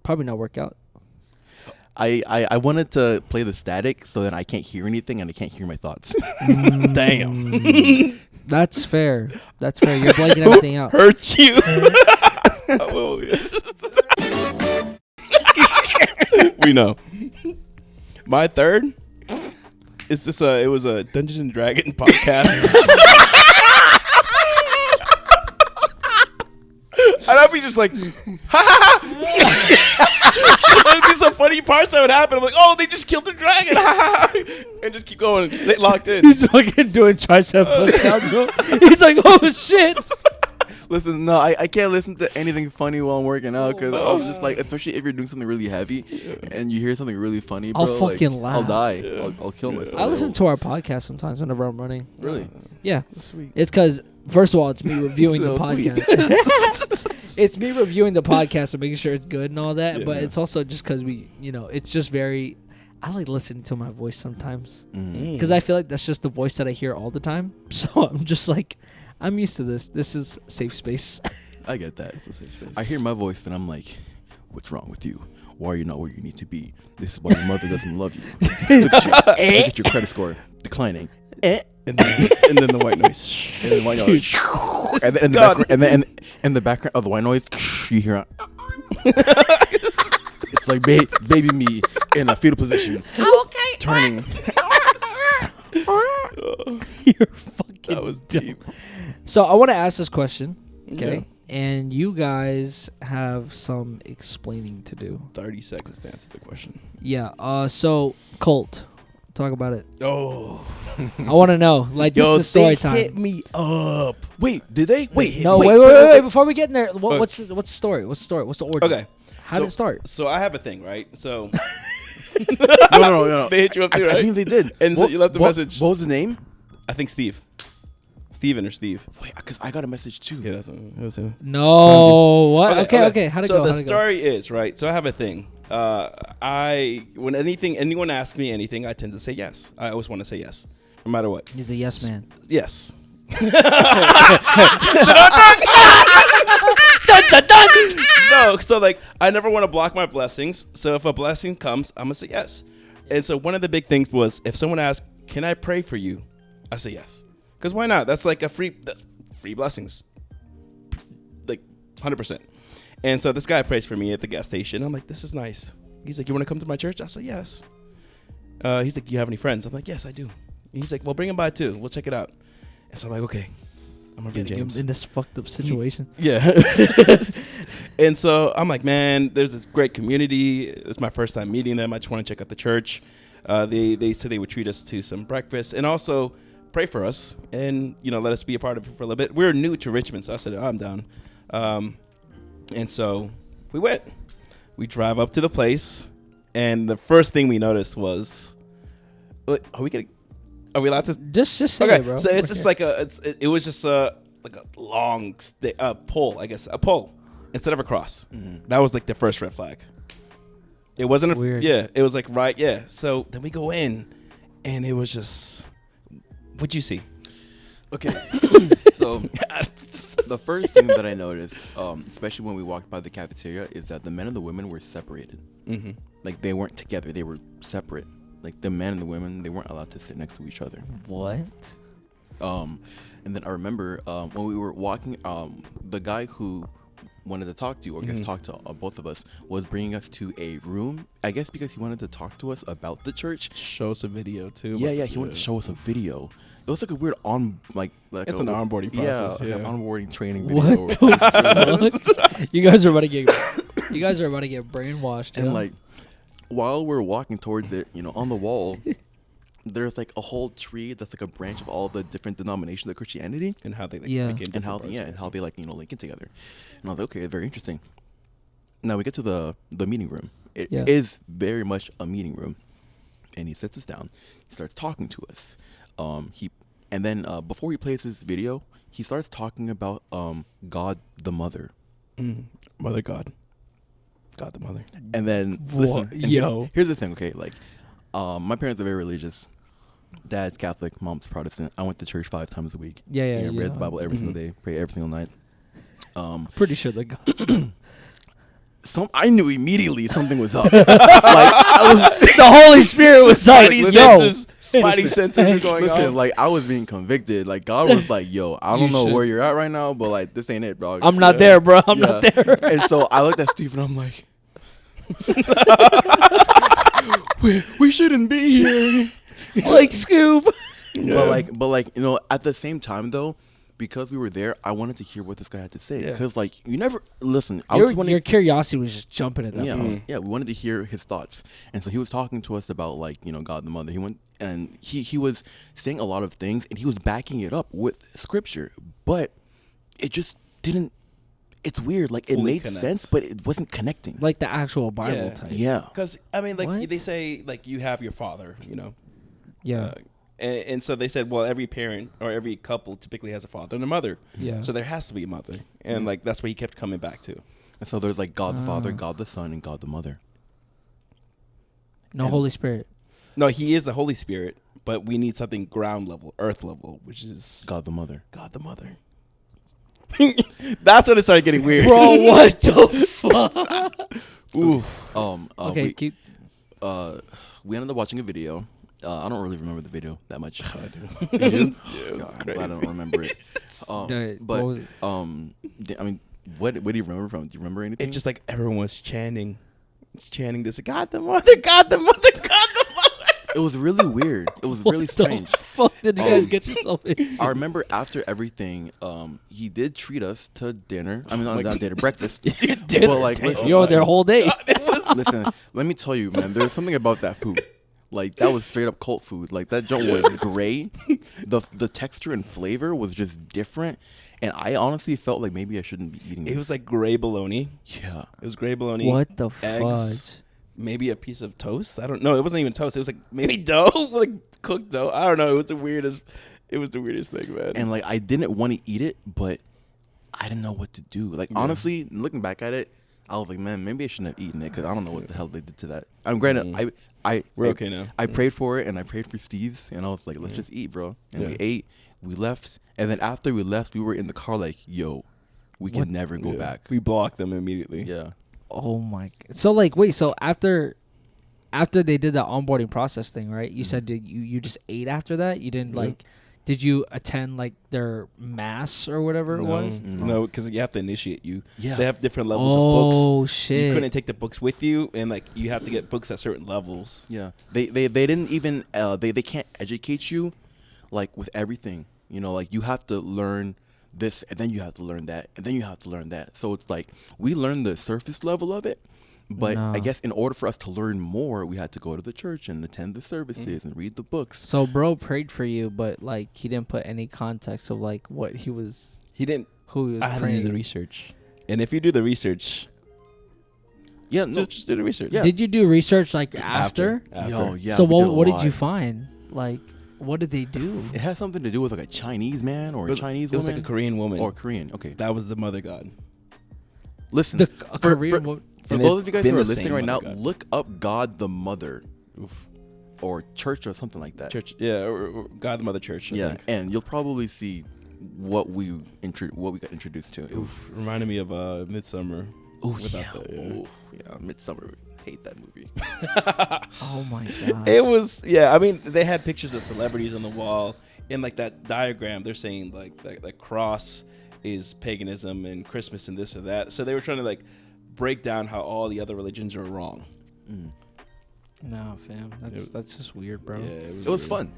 Probably not work out. I wanted to play the static so that I can't hear anything and I can't hear my thoughts. Damn. That's fair. That's fair. You're blanking everything out. Hurt you. Oh, we know. My third is just it was a Dungeons and Dragon podcast. And I'd be just like, ha ha. There'd be some funny parts that would happen. I'm like, oh, they just killed the dragon. And just keep going and just stay locked in. He's fucking doing tricep push downs, bro. He's like, oh shit. Listen, no, I can't listen to anything funny while I'm working out because I'll just like, especially if you're doing something really heavy and you hear something really funny, bro. I'll fucking laugh. I'll die. I'll kill myself. I listen to our podcast sometimes whenever I'm running. Really? Yeah. Sweet. It's because, first of all, it's me reviewing the So sweet. podcast. It's me reviewing the podcast and making sure it's good and all that. But it's also just because it's just very, I like listening to my voice sometimes. Because I feel like that's just the voice that I hear all the time. So I'm just like, I'm used to this. This is safe space. I get that. It's a safe space. I hear my voice and I'm like, what's wrong with you? Why are you not where you need to be? This is why your mother doesn't love you. Look at your credit score declining. And then the white noise. And then white noise. And the background of the white noise, you hear it's like baby me in a fetal position. Okay. Turning. You're fucking That was dumb. deep. So I want to ask this question, okay? Yeah. And you guys have some explaining to do. 30 seconds to answer the question. Yeah. So Colt, talk about it. Oh. I want to know. Like, this is story time. Hit me up. Wait, did they? Wait. No, wait. Before we get in there, what's the story? What's the story? What's the origin? Okay. How did it start? So I have a thing, right? So No. they hit you up too, right? I think they did. And so you left a message. What was the name? I think Steven or Steve. Wait, because I got a message too. Yeah, that's what it was him. No. What? Okay. How'd it go? So the story is, right, so I have a thing. When anyone asks me anything, I tend to say yes. I always want to say yes, no matter what. He's a yes man. Yes. Dun, dun, dun. No, so like I never want to block my blessings. So if a blessing comes, I'm gonna say yes. And so one of the big things was if someone asks, "Can I pray for you?" I say yes, because why not? That's like a free blessings, like 100%. And so this guy prays for me at the gas station. I'm like, this is nice. He's like, you want to come to my church? I say yes. He's like, do you have any friends? I'm like, yes, I do. And he's like, well, bring them by too. We'll check it out. And so I'm like, okay. I'm gonna bring James in this fucked up situation. Yeah. And so I'm like, man, there's this great community. It's my first time meeting them. I just want to check out the church. They said they would treat us to some breakfast and also pray for us and, let us be a part of it for a little bit. We're new to Richmond, so I said, I'm down. And so we went. We drive up to the place, and the first thing we noticed was, are we allowed to? Just say okay, it, bro. So it's just like it was just like a long pole, I guess, a pole instead of a cross. Mm-hmm. That was like the first red flag. It wasn't weird. Yeah, it was like right. Yeah. So then we go in, and it was just, what'd you see? Okay. So the first thing that I noticed, especially when we walked by the cafeteria, is that the men and the women were separated. Mm-hmm. Like they weren't together; they were separate. Like the men and the women, they weren't allowed to sit next to each other. What? And then I remember when we were walking, the guy who wanted to talk to you, or I guess talk to both of us, was bringing us to a room. I guess because he wanted to talk to us about the church. Show us a video too. Yeah, he wanted to show us a video. It was like a weird it's an onboarding process. Yeah, like an onboarding training video. What the fuck? You guys are about to get brainwashed. And like while we're walking towards it, on the wall, there's like a whole tree that's like a branch of all the different denominations of Christianity and how they and how they link it together. And I was like, okay, very interesting. Now we get to the meeting room. It is very much a meeting room, and he sits us down. He starts talking to us. Before he plays his video, he starts talking about God the Mother, Mother God the Mother. And then listen, here's the thing. Okay, like my parents are very religious. Dad's Catholic, mom's Protestant. I went to church 5 times a week. Yeah. Read the Bible every single day, pray every single night. Pretty sure that God. I knew immediately something was up. The Holy Spirit was like, Spidey senses are going on. Like I was being convicted. Like God was like, "Yo, I don't know where you're at right now, but like this ain't it, bro." I'm not there, bro. I'm not there. And so I looked at Steve and I'm like, "We shouldn't be here." Like Scoob. Yeah. But at the same time though, because we were there, I wanted to hear what this guy had to say. Because you never listen. Your curiosity was just jumping at that point. Yeah, we wanted to hear his thoughts, and so he was talking to us about God the Mother. He went and he was saying a lot of things, and he was backing it up with scripture, but it just didn't. It's weird. Like it made sense, but it wasn't connecting. Like the actual Bible type. Yeah. Because they say you have your father, Yeah. And so they said, well, every parent or every couple typically has a father and a mother. Yeah. So there has to be a mother. And that's what he kept coming back to. And so there's God the Father, God the Son, and God the Mother. No Holy Spirit. No, he is the Holy Spirit, but we need something ground level, earth level, which is God the Mother. God the Mother. That's when it started getting weird. Bro, what the fuck? Ooh. Okay, we ended up watching a video. I don't really remember the video that much. I do. You do? Yeah, I'm glad I don't remember it. What do you remember from? Do you remember anything? It's just like everyone was chanting this. God the Mother, God the Mother, God the Mother. It was really weird. It was really strange. What the fuck did you guys get yourself into? I remember after everything, he did treat us to dinner. I mean, not dinner, breakfast. Dinner. But listen, you were there whole day. Listen, let me tell you, man. There's something about that food. Like that was straight up cult food. Like that joint was gray. The texture and flavor was just different. And I honestly felt like maybe I shouldn't be eating this. It was like gray bologna. Yeah. It was gray bologna. What the eggs, fudge? maybe a piece of toast. I don't know. It wasn't even toast. It was like maybe dough, like cooked dough. I don't know. It was the weirdest thing, man. And like I didn't want to eat it, but I didn't know what to do. Like honestly, looking back at it, I was like, man, maybe I shouldn't have eaten it because I don't know what the hell they did to that. I'm granted, we're okay now. I prayed for it and I prayed for Steve's and I was like, let's just eat, bro. And we ate, we left, and then after we left, we were in the car like, yo, we can never go back. We blocked them immediately. Yeah. Oh my. So like, wait. So after they did that onboarding process thing, right? You said you just ate after that. You didn't like. Did you attend like their mass or whatever it was? No, because you have to initiate you. Yeah. They have different levels of books. Oh shit! You couldn't take the books with you, and like you have to get books at certain levels. Yeah. They didn't even they can't educate you like with everything. You know, like you have to learn this, and then you have to learn that, and then you have to learn that. So it's like we learned the surface level of it. But I guess in order for us to learn more, we had to go to the church and attend the services and read the books. So bro prayed for you, but like he didn't put any context of like what he was. He didn't. Who he was I had to praying. do the research, and if you do the research, just do the research. Yeah. Did you do research like after? Yo, yeah. So we what did lot. you find? Like, what did they do? It has something to do with like a Chinese man or a Chinese It was woman. like a Korean woman. Or Korean. Okay. That was the mother god. Listen. For those of you guys who are listening right now, look up God the Mother. Oof. Or church or something like that. Church, yeah, or God the Mother Church. I think. And you'll probably see what we got introduced to. Oof, reminded me of Midsummer. Oh yeah, Midsummer. Hate that movie. Oh my god. It was I mean, they had pictures of celebrities on the wall. In like that diagram, they're saying like cross is paganism and Christmas and this or that. So they were trying to like break down how all the other religions are wrong. No, fam. That's just weird, bro. Yeah, It was fun.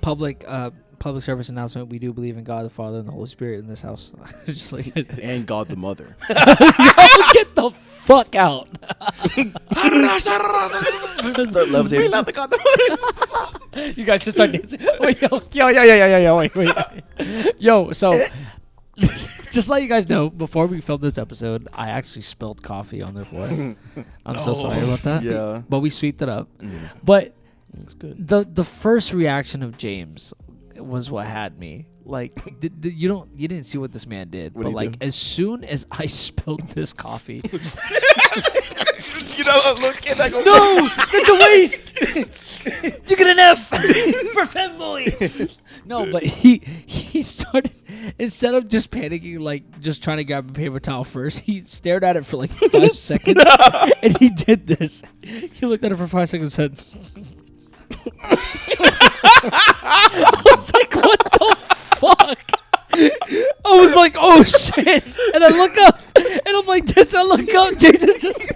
Public service announcement. We do believe in God the Father and the Holy Spirit in this house. Just like And God the Mother. get the fuck out. We love the God the Mother. You guys should start dancing. Wait, wait. Yo, so just let you guys know, before we filmed this episode, I actually spilled coffee on their floor. I'm so sorry about that. Yeah. But we sweeped it up. But It's good. the first reaction of James was what had me. Like, you didn't see what this man did, but like as soon as I spilled this coffee, Look at that. no, that's a waste. You get an F for femboy. No, but he started, instead of just panicking, like just trying to grab a paper towel first, he stared at it for like 5 seconds, and he did this. He looked at it for 5 seconds and said, I was like, what the fuck? I was like, oh shit. And I look up, and I'm like this. I look up, Jason just.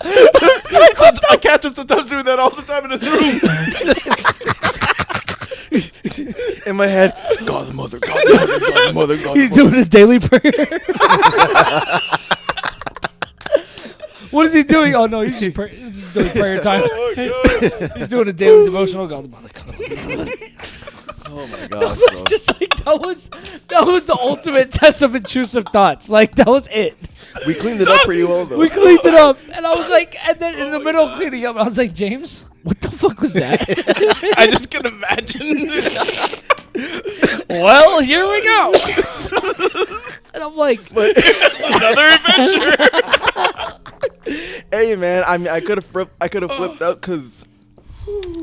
I catch him sometimes doing that all the time in his room. In my head, God the Mother, God the Mother, God the Mother, God He's the Mother. doing his daily prayer. What is he doing? Oh no, he's just this is doing prayer time. He's doing a daily devotional. God the Mother, God the Mother. Oh my gosh, bro. Just like that was the ultimate test of intrusive thoughts. Like that was it. We cleaned it up pretty well though. We cleaned it up, and I was like, and then in the middle of cleaning up, I was like, James, what the fuck was that? I just can imagine. Well, here we go. And I'm like, Another adventure. Hey man, I mean, I could have flipped out because,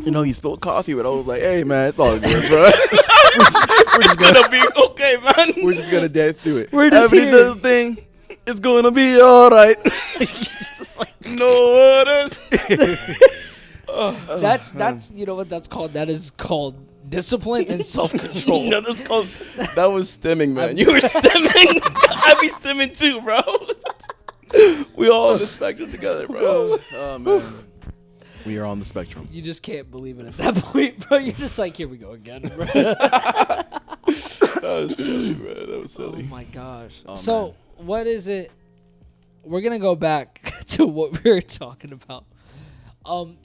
you know, he spilled coffee, but I was like, hey man, it's all good, bro. we're just Gonna be okay, man. We're just gonna dance through it. We're just Everybody here. does the thing. It's gonna be all right. No others. that's you know what that's called? That is called discipline and self-control. No, that's called. That was stimming, man. You were stimming. I be stimming too, bro. We all on the spectrum together, bro. Oh man, we are on the spectrum. You just can't believe it at that point, bro. You're just like, here we go again, bro. That was silly, bro. That was Oh silly. my gosh. Oh, So man. what is it? We're gonna go back to what we were talking about.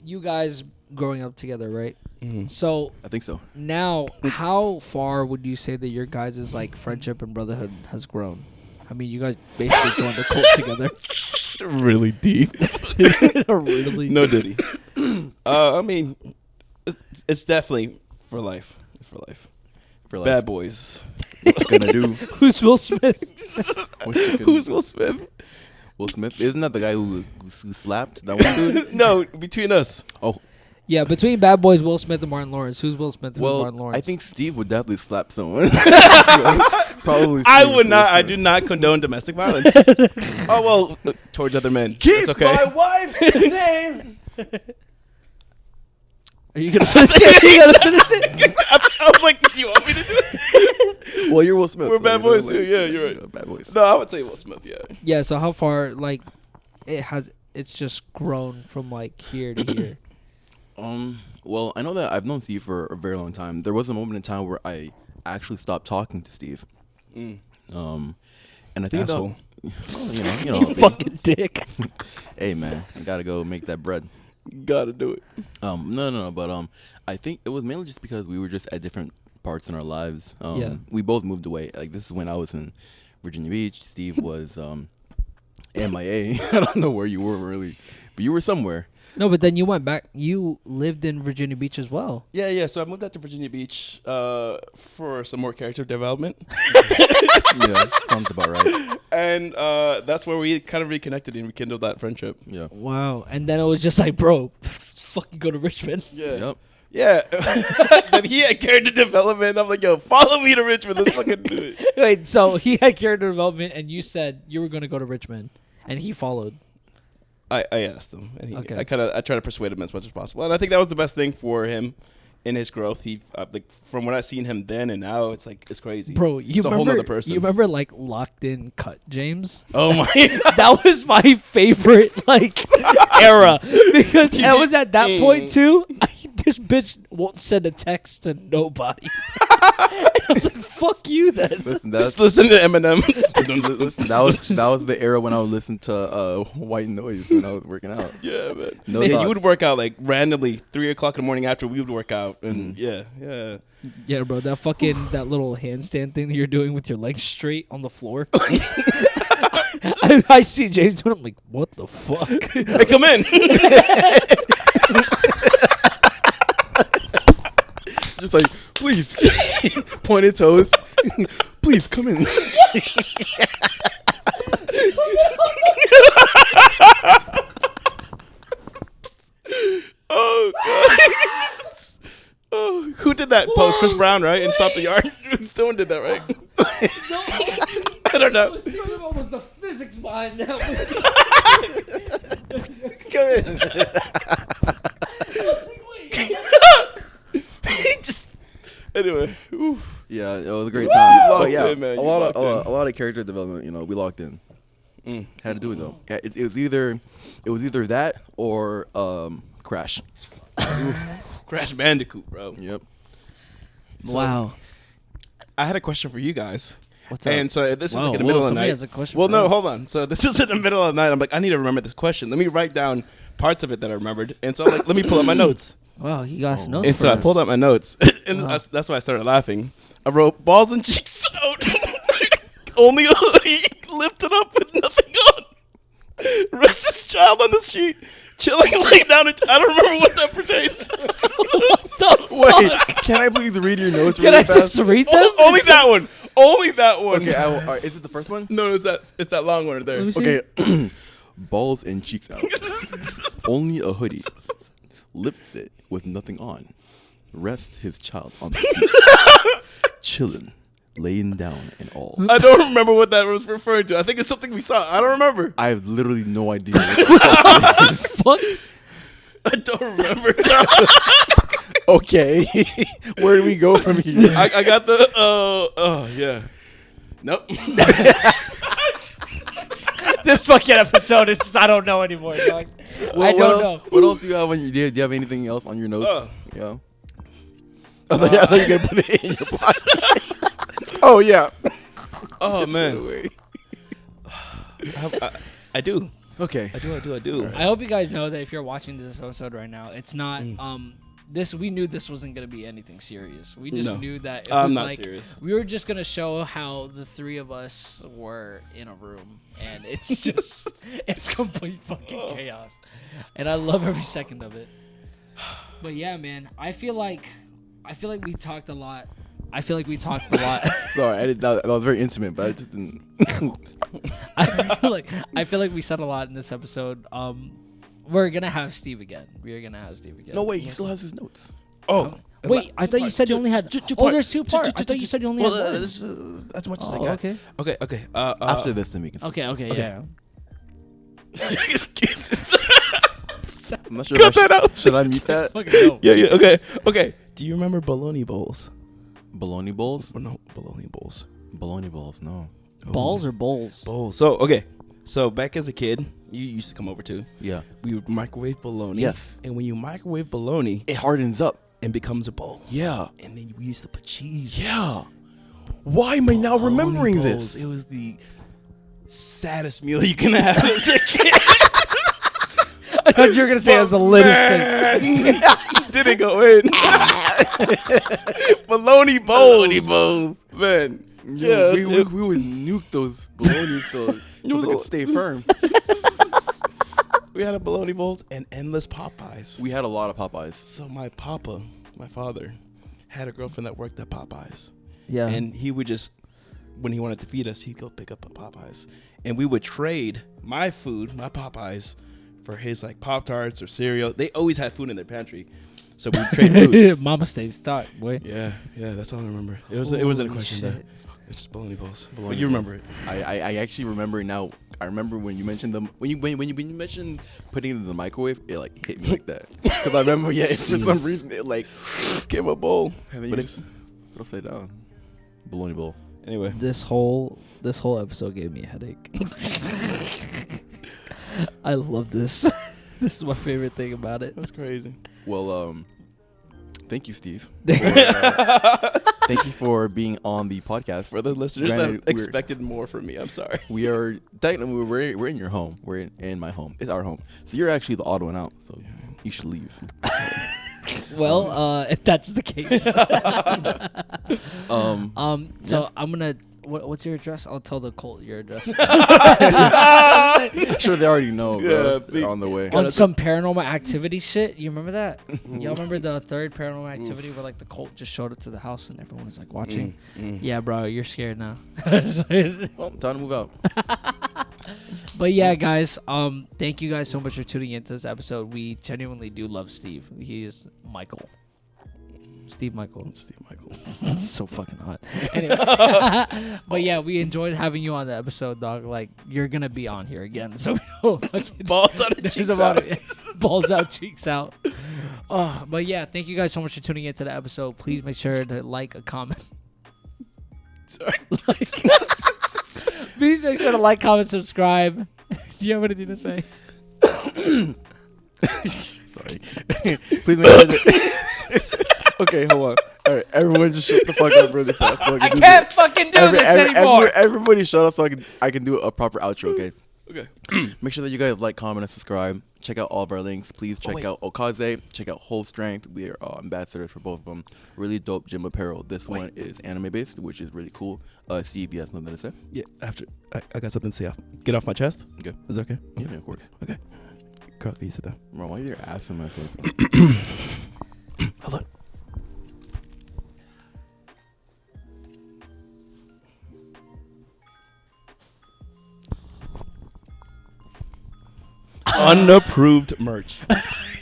You guys growing up together, right? Mhm. So I think so. now, how far would you say that your guys' like friendship and brotherhood has grown? I mean, you guys basically joined a cult together. Really deep. Really? No Diddy. I mean, it's definitely for life. It's for life. For like, Bad boys. what you gonna do? Who's Will Smith? What you gonna Who's do? Will Smith? Will Smith? Isn't that the guy who slapped that one dude? No, between us. Oh, Yeah, between Bad Boys, Will Smith, and Martin Lawrence, who's Will Smith and Martin Lawrence? I think Steve would definitely slap someone. Probably. I would not. I do not condone domestic violence. Oh well, towards other men. Keep it's okay. my wife's name. Are you gonna finish it? Are you gonna finish it? I was like, do you want me to do it? Well, you're Will Smith. We're Bad Boys too. Yeah, you're right. Bad Boys. No, I would say Will Smith. Yeah. Yeah. So how far it's just grown from like here to here. Well, I know that I've known Steve for a very long time. There was a moment in time where I actually stopped talking to Steve. And I think Asshole. You fucking dick. Hey man, I gotta go make that bread. Gotta do it. No, but I think it was mainly just because we were just at different parts in our lives. Yeah. We both moved away. Like this is when I was in Virginia Beach. Steve was MIA. I don't know where you were really, but you were somewhere. No, but then you went back. You lived in Virginia Beach as well. Yeah. So I moved out to Virginia Beach for some more character development. Yeah, sounds about right. And that's where we kind of reconnected and rekindled that friendship. Yeah. Wow. And then it was just like, bro, fucking go to Richmond. Yeah. Yep. Yeah. Then he had character development. I'm like, yo, follow me to Richmond. Let's fucking do it. Wait, so he had character development, and you said you were going to go to Richmond, and he followed. I asked him, and Okay. I try to persuade him as much as possible, and I think that was the best thing for him in his growth. He like from what I've seen him then and now, it's like it's crazy. Bro, it's a whole other person. You remember like Locked In Cut James? Oh my! That was my favorite like era because it was at that point too. This bitch won't send a text to nobody. And I was like, "Fuck you, then." Listen, Just listen to Eminem. listen, that was the era when I would listen to White Noise when I was working out. Yeah, man. No Yeah, thoughts. you would work out like randomly 3 o'clock in the morning after we would work out, and yeah. Yeah, bro, that little handstand thing that you're doing with your legs straight on the floor. I see James doing it. I'm like, what the fuck? Hey, come in. Just like, please, pointed toes. Please come in. Oh god. Oh, who did that post? Chris Brown, right? And Stop the Yard. Someone did that, right? I don't know. I was thinking about was the physics behind that. Just anyway. Oof. Yeah, it was a great time. locked But yeah, in, man. a You lot locked in. of character development. We locked in. Had to do it though. Yeah, it was either that or Crash. Crash Bandicoot, bro. Yep. Wow. I had a question for you guys. What's up? And so this is Whoa, like in the middle of the somebody night. has a question Well, for no, me. hold on. So this is in the middle of the night. I'm like, I need to remember this question. Let me write down parts of it that I remembered. And so I'm like, let me pull up my notes. Wow, you guys know. And so I pulled up my notes, and that's why I started laughing. I wrote balls and cheeks out. Only a hoodie lifted up with nothing on. Rest his child on the street, chilling, laying down. I don't remember what that pertains. Wait, can I please read your notes Can really I fast? just read them? Only that one. Only that one. Okay, all right, is it the first one? No, it's that long one right there. Let me see. Okay. Balls and cheeks out. Only a hoodie. Lifts it with nothing on. Rest his child on the seat. Chillin'. Laying down and all. I don't remember what that was referring to. I think it's something we saw. I don't remember. I have literally no idea. Fuck. I don't remember. Okay. Where do we go from here? I got the yeah. Nope. This fucking episode is just, I don't know anymore, dog. I don't know. What else do you have on your? Do you have anything else on your notes? Yeah. I thought you were gonna put it in your pocket. Oh yeah. Oh man. I do. Okay. I do. I hope you guys know that if you're watching this episode right now, it's not this. We knew this wasn't gonna be anything serious. We just knew that it was I'm not like serious. we were just gonna show how the three of us were in a room, and it's just it's complete fucking chaos, and I love every second of it. But yeah, man, I feel like we talked a lot. Sorry, I did that was very intimate, but I just didn't. I feel like we said a lot in this episode. We're gonna have Steve again. No, wait, he still has his notes. Oh. Wait, I thought you said you only had. Oh, there's 2 parts. I thought you said you only had one. As much as I got. Okay. After this, then we can. Okay, yeah. Excuses. I'm not sure. Cut that out. Should I mute that? Yeah. Okay. Do you remember bologna bowls? Bologna bowls? No, bologna bowls. Bologna bowls, no. Balls or bowls? Bowls. So back as a kid, you used to come over too. Yeah. We would microwave bologna. Yes. And when you microwave bologna, It hardens up. and becomes a bowl. Yeah. And then we used to put cheese. Yeah. Why am I now remembering Bowls. this? It was the saddest meal you can have as a kid. I thought you were gonna say it was the littest thing. Didn't go in. Bologna bowls. Man. Yeah, we would nuke those bologna so they could stay firm. We had a bologna bowls and endless Popeyes. We had a lot of Popeyes. So my father, had a girlfriend that worked at Popeyes. Yeah. And he would just, when he wanted to feed us, he'd go pick up a Popeyes. And we would trade my food, my Popeyes, for his like Pop-Tarts or cereal. They always had food in their pantry. So we would trade food. Mama stays stuck, boy. Yeah, that's all I remember. It wasn't a question though. It's just bologna balls. But you remember it. I actually remember it now. I remember when you mentioned them when you mentioned putting it in the microwave, it like hit me like that. Because I remember, for some reason it like Give him a bowl. and then you just put it upside down. Bologna bowl. Anyway. This whole episode gave me a headache. I love this. This is my favorite thing about it. That's crazy. Well, thank you, Steve. Thank you for being on the podcast. For the listeners that expected more from me, I'm sorry. We are technically we're in your home. We're in my home. It's our home. So you're actually the odd one out. So you should leave. Well, if that's the case. So I'm gonna. What's your address? I'll tell the cult your address. Sure, they already know. Bro. They're on the way. On some paranormal activity shit. You remember that? Y'all remember the third paranormal activity where like the cult just showed up to the house and everyone was like watching? Yeah, bro, you're scared now. Well, time to move out. But yeah, guys, thank you guys so much for tuning into this episode. We genuinely do love Steve. He is Michael. Steve Michael. It's so fucking hot. Anyway. But yeah, we enjoyed having you on the episode, dog. Like, you're going to be on here again. So we don't fucking... Balls out, cheeks out. Balls out, cheeks out. Oh, but yeah, thank you guys so much for tuning into the episode. Please make sure to like, a comment. Sorry. Please make sure to like, comment, subscribe. Do you have anything to say? Sorry. Please make sure that... Okay, hold on. All right, everyone just shut the fuck up really fast. So I can't fucking do this anymore. Everybody shut up so I can do a proper outro, okay? Okay. Make sure that you guys like, comment, and subscribe. Check out all of our links. Please check out Okaze. Check out Whole Strength. We are ambassadors for both of them. Really dope gym apparel. This one is anime-based, which is really cool. Steve, you have something to say? Yeah, after I got something to say. Get off my chest. Okay. Is that okay? Yeah, of course. Okay. Carl, can you sit down? Bro, why are your ass in my face? Hold on. Unapproved merch.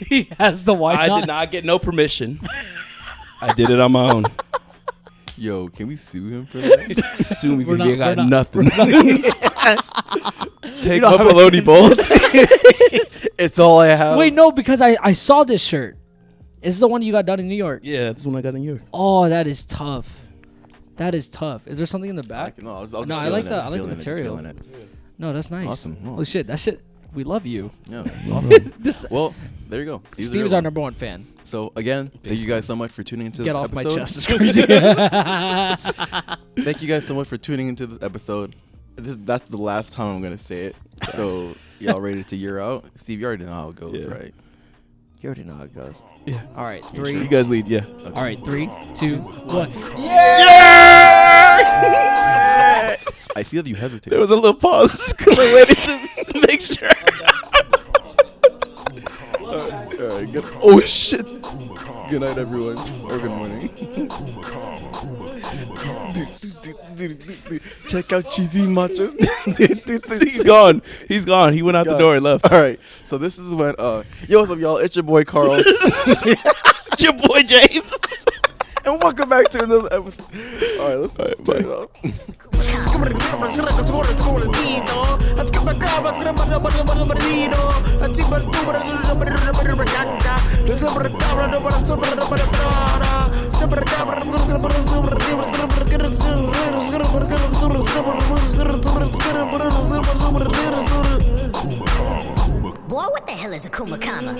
He has the white. I did not get no permission. I did it on my own. Yo, can we sue him for that? Sue me because you got nothing. Take don't my have bologna balls. It's all I have. Wait, no, because I saw this shirt. It's the one you got done in New York. Yeah, this is one I got in New York. Oh, that is tough. That is tough. Is there something in the back? I like the material. No, that's nice. Awesome. Oh shit, that shit. We love you. Yeah, awesome. This, Well, there you go. Steve's our -- fan. So again, thank you guys so much for tuning into Get this off episode. my chest. It's crazy. Thank you guys so much for tuning into this episode. That's the last time I'm gonna say it. So y'all ready to year out? Steve, you already know how it goes, right? You already know how it goes. Yeah. All right, You 3. guys lead, yeah. Okay. All right, 3, 2, 1. I see that you hesitate. There was a little pause because I waited to make sure. All right, good. Oh shit. Good night, everyone, or good morning. Check out Cheesy Machos. He's gone. He's gone. He went out the door and left. All right. So this is when yo, what's up, y'all? It's your boy Karl. It's your boy James. And welcome back to another episode. All right, let's turn it up. Boy, what the hell is a kumakama?